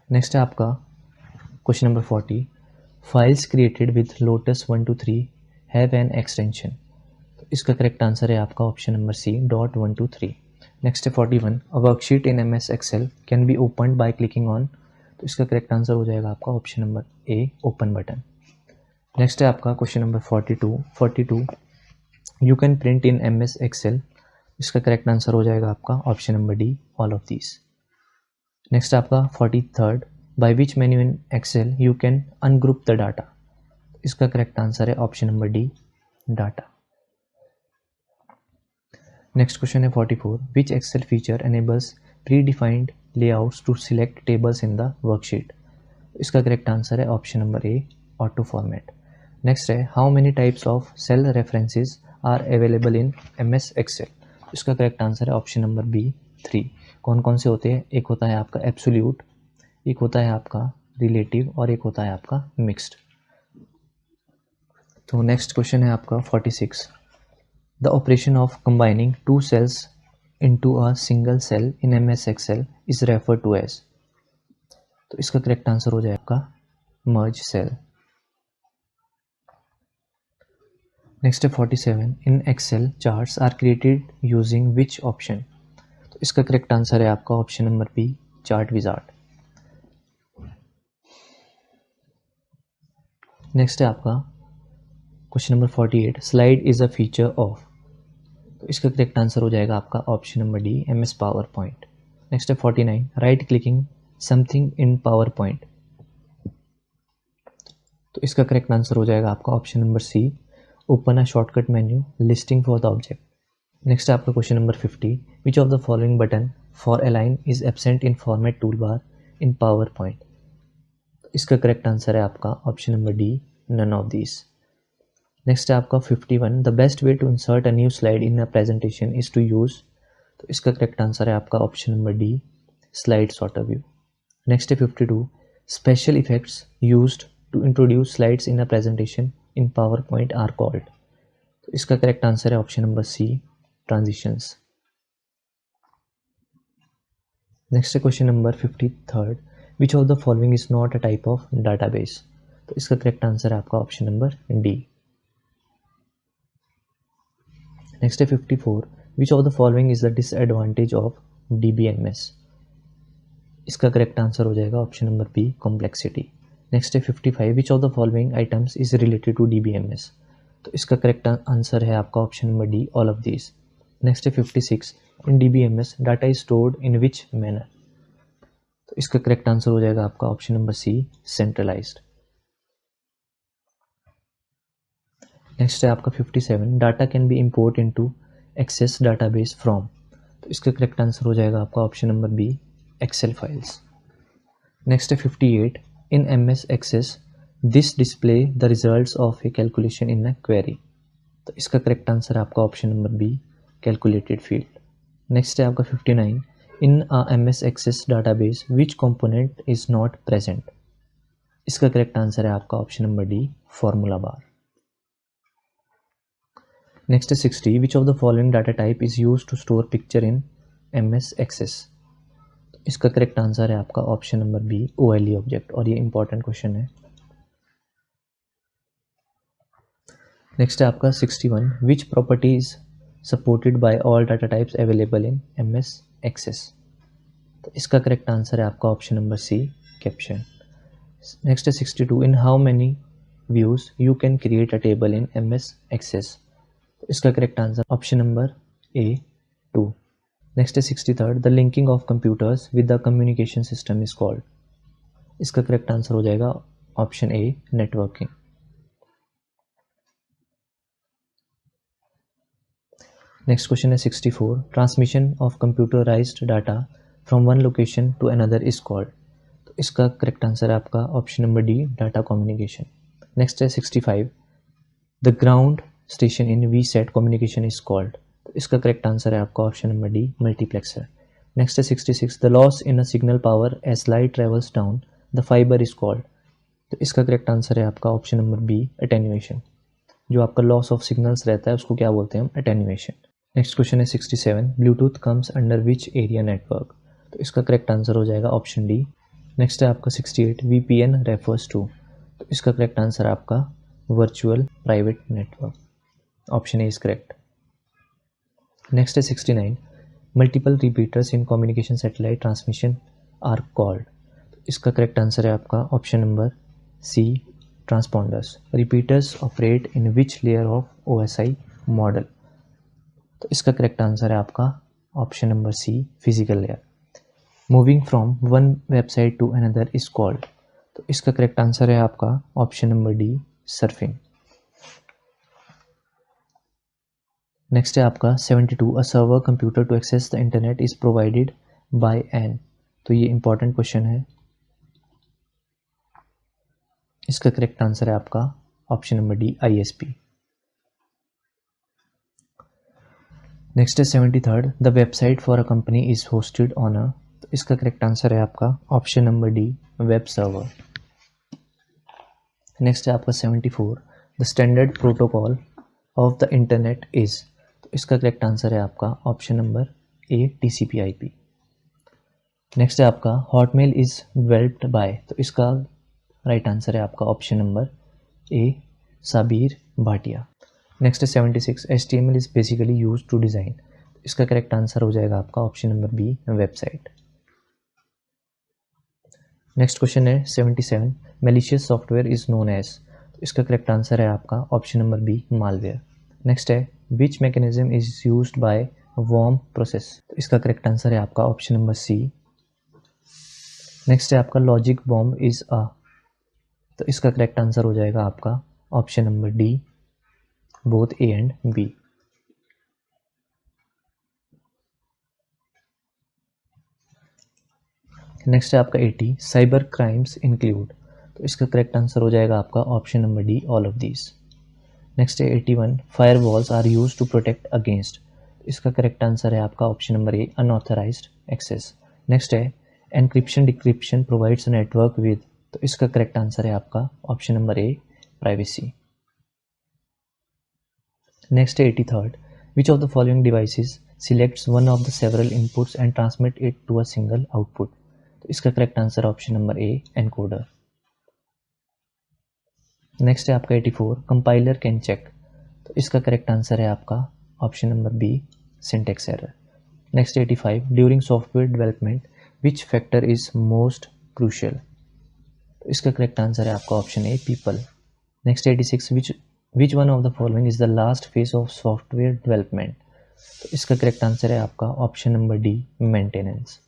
नेक्स्ट है आपका question number 40, files created with Lotus 1 to 3 have an extension. इसका करेक्ट आंसर है आपका option number C, .1 to 3। Next है 41, a worksheet in MS Excel can be open by clicking on. तो इसका करेक्ट आंसर हो जाएगा आपका option number A, open button. Next है आपका question number 42, you can print in MS Excel. इसका correct answer हो जाएगा आपका option number D, all of these. Next आपका 43, by which menu in Excel you can ungroup the data. इसका correct answer है option number D, data. Next question है 44, which Excel feature enables predefined layouts to select tables in the worksheet. इसका correct answer है option number A, auto format. Next है how many types of cell references are available in MS Excel. इसका correct answer है option number B, 3। कौन कौन से होते हैं, एक होता है आपका एब्सोल्यूट, एक होता है आपका रिलेटिव और एक होता है आपका मिक्स्ड। तो नेक्स्ट क्वेश्चन है आपका 46, the operation of combining two cells into a single cell in MS Excel is referred to as। तो इसका करेक्ट आंसर हो जाएगा आपका merge cell। नेक्स्ट है 47, in Excel charts are created using which option। तो इसका करेक्ट आंसर है आपका option number B, chart wizard. Next है आपका question number 48, slide is a feature of. तो इसका करेक्ट आंसर हो जाएगा आपका option number D, MS PowerPoint. Next है 49, right clicking something in PowerPoint. तो इसका करेक्ट आंसर हो जाएगा आपका option number C, open a shortcut menu listing for the object. Next है आपका question number 50, which of the following button for align is absent in format toolbar in PowerPoint. इसका correct answer है आपका option number D, none of these. Next है आपका 51, the best way to insert a new slide in a presentation is to use, तो इसका correct answer है आपका option number D, slide sorter view. Next है 52, special effects used to introduce slides in a presentation in PowerPoint are called, तो इसका correct answer है option number C, transitions. Next है question number 53, which of the following is not a type of database, तो इसका correct answer है आपका option number D. Next है 54, which of the following is the disadvantage of DBMS, इसका correct answer हो जाएगा option number B, complexity. Next है 55, which of the following items is related to DBMS, तो इसका correct answer है आपका option number D, all of these. Next है 56, in DBMS data is stored in which manner, तो इसका correct answer हो जाएगा आपका option number C, centralised. Next है आपका 57, data can be import into Access database from, तो इसका करेक्ट आंसर हो जाएगा आपका option number B, Excel files. Next है 58, in MS Access this display the results of a calculation in a query, तो इसका करेक्ट आंसर है आपका option number B, calculated field. Next है आपका 59, in MS Access database which component is not present, इसका correct answer है आपका option number D, formula bar. Next है 60, which of the following data type is use to store picture in MS Access, इसका correct answer है आपका option number B, OLE object, और ये important question है। Next है आपका 61, which property is supported by all data types available in MS Access, तो इसका करेक्ट आंसर है आपका option number C, caption. Next है 62, in how many views you can create a table in MS Access, तो इसका correct answer option number A, 2। Next है 63, the linking of computers with the communication system is called, इसका correct answer हो जाएगा option A, networking. Next question है 64, transmission of computerised data from one location to another is called, तो इसका correct answer है आपका option number D, data communication. Next है 65, the ground station in VSAT communication is called, तो इसका correct answer है आपका option number D, multiplexer. Next है 66, the loss in a signal power as light travels down the fibre is called, तो इसका correct answer है आपका option number B, attenuation. जो आपका लॉस ऑफ सिग्नल्स रहता है उसको क्या बोलते हैं हम, अटेन्यूएशन। नेक्स्ट क्वेश्चन है 67, Bluetooth comes under which area network, तो इसका करेक्ट आंसर हो जाएगा ऑप्शन डी। नेक्स्ट है आपका 68, VPN रेफर्स टू, तो इसका करेक्ट आंसर है आपका virtual private network, option A is correct. Next है 69, multiple repeaters in communication satellite transmission are called, तो इसका करेक्ट आंसर है आपका option number C, transponders. Repeaters operate in which layer of OSI model, तो इसका correct answer है आपका option number C, physical layer. Moving from one website to another is called, तो इसका करेक्ट आंसर है आपका option number D, surfing. Next है आपका 72, a server computer to access the internet is provided by an, तो ये important question है, इसका करेक्ट आंसर है आपका option number D, ISP। Next है 73, the website for a company is hosted on a, तो इसका करेक्ट आंसर है आपका option number D, web server. Next है आपका 74, the standard protocol of the internet is, तो इसका करेक्ट आंसर है आपका ऑप्शन नंबर ए, TCP/IP। नेक्स्ट है आपका हॉटमेल इज डेवलप्ड बाय, तो इसका राइट आंसर है आपका option number A, Sabir Bhatia. Next है 76, HTML is basically use to design, इसका करेक्ट आंसर हो जाएगा आपका option number B, website. Next question है 77, malicious software is known as, तो इसका करेक्ट आंसर है आपका option number B, malware. Next है which mechanism is used by worm process, तो इसका करेक्ट आंसर है आपका ऑप्शन नंबर सी। नेक्स्ट है आपका लॉजिक बॉम्ब इज अ, तो इसका करेक्ट आंसर हो जाएगा आपका option number D, both A and B. Next है आपका 80, साइबर क्राइम्स इंक्लूड, तो इसका करेक्ट आंसर हो जाएगा आपका option number D, all of these. Next है 81, firewalls are use to protect against. इसका करेक्ट आंसर है आपका option number A, unauthorised access. Next है encryption decryption provides network with. तो इसका करेक्ट आंसर है आपका option number A, privacy. Next है 83rd, which of the following devices selects one of the several inputs and transmit it to a single output. तो इसका correct answer option number ए, encoder. Next है आपका 84, compiler can check. तो इसका correct answer है आपका option number B, syntax error. Next 85, during software development which factor is most crucial. तो इसका करेक्ट आंसर है आपका option A, people. Next 86, which one of the following is the last phase of software development. तो इसका correct answer है आपका option number D, maintenance.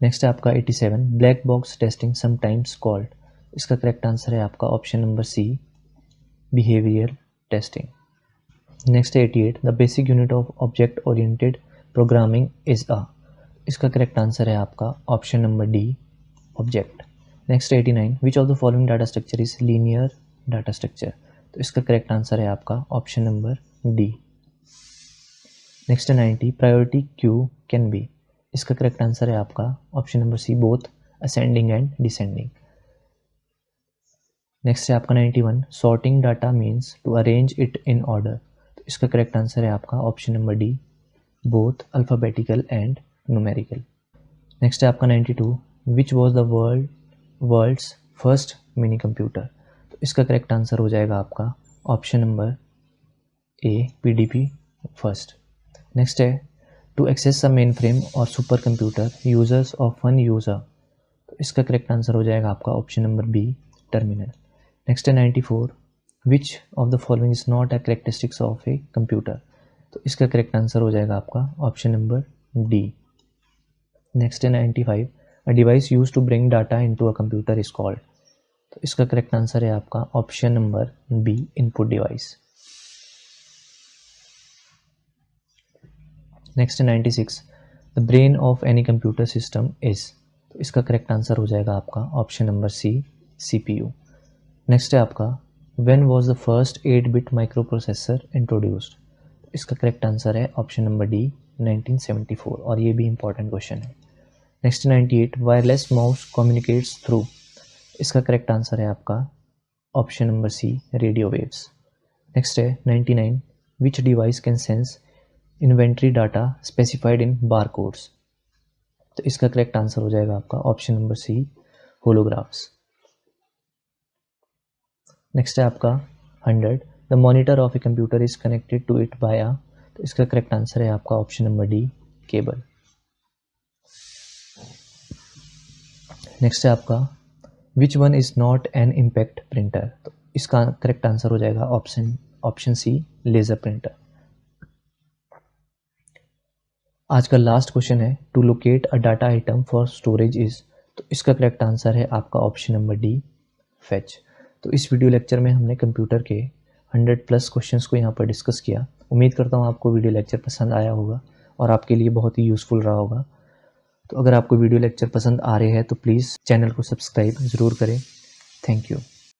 Next है आपका 87, black box testing sometimes called. इसका करेक्ट आंसर है आपका option number C, behaviour testing. Next है 88, the basic unit of object oriented programming is a. इसका करेक्ट आंसर है आपका option number D, object. Next 89, which of the following data structure is linear data structure. तो इसका correct answer है आपका option number D. Next 90, priority queue can be. इसका correct answer है आपका option number C, both ascending and descending. Next है आपका 91, sorting data means to arrange it in order. तो इसका करेक्ट आंसर है आपका option number D, both alphabetical and numerical. Next है आपका 92, which was the world's first minicomputer. तो इसका करेक्ट आंसर हो जाएगा आपका option number A, PDP first. Next है to access a mainframe और supercomputer users of one user. तो इसका करेक्ट आंसर हो जाएगा आपका option number B, terminal. Next है 94, which of the following is not a characteristics of a computer. तो इसका करेक्ट आंसर हो जाएगा आपका ऑप्शन नंबर डी। नेक्स्ट है 95, a device use to bring data into a computer is called. तो इसका correct answer है आपका option number B, input device. Next है 96, the brain of any computer system is. तो इसका करेक्ट आंसर हो जाएगा आपका option number C, CPU। Next है आपका when was the first 8-bit microprocessor introduced. इसका करेक्ट आंसर है ऑप्शन नंबर डी, 1974, और ये भी इंपॉर्टेंट क्वेश्चन है। Next 98, wireless mouse communicates through. इसका करेक्ट आंसर है आपका option number C, radio waves. Next है 99, which device can sense inventory data specified in bar codes. तो इसका करेक्ट आंसर हो जाएगा आपका option number C, holographs. Next है आपका 100, the monitor of a computer is connected to it by. तो इसका करेक्ट आंसर है आपका option number D, cable. Next है आपका which one is not an impact printer. तो इसका करेक्ट आंसर हो जाएगा ऑप्शन सी, लेजर प्रिंटर। आज का लास्ट क्वेश्चन है to locate a data item for storage is. तो इसका करेक्ट आंसर है आपका ऑप्शन नंबर डी, फेच। तो इस वीडियो लेक्चर में हमने कंप्यूटर के 100+ क्वेश्चंस को यहाँ पर डिस्कस किया। उम्मीद करता हूँ आपको वीडियो लेक्चर पसंद आया होगा और आपके लिए बहुत ही यूज़फुल रहा होगा। तो अगर आपको वीडियो लेक्चर पसंद आ रहे हैं तो प्लीज़ चैनल को सब्सक्राइब ज़रूर करें। Thank you.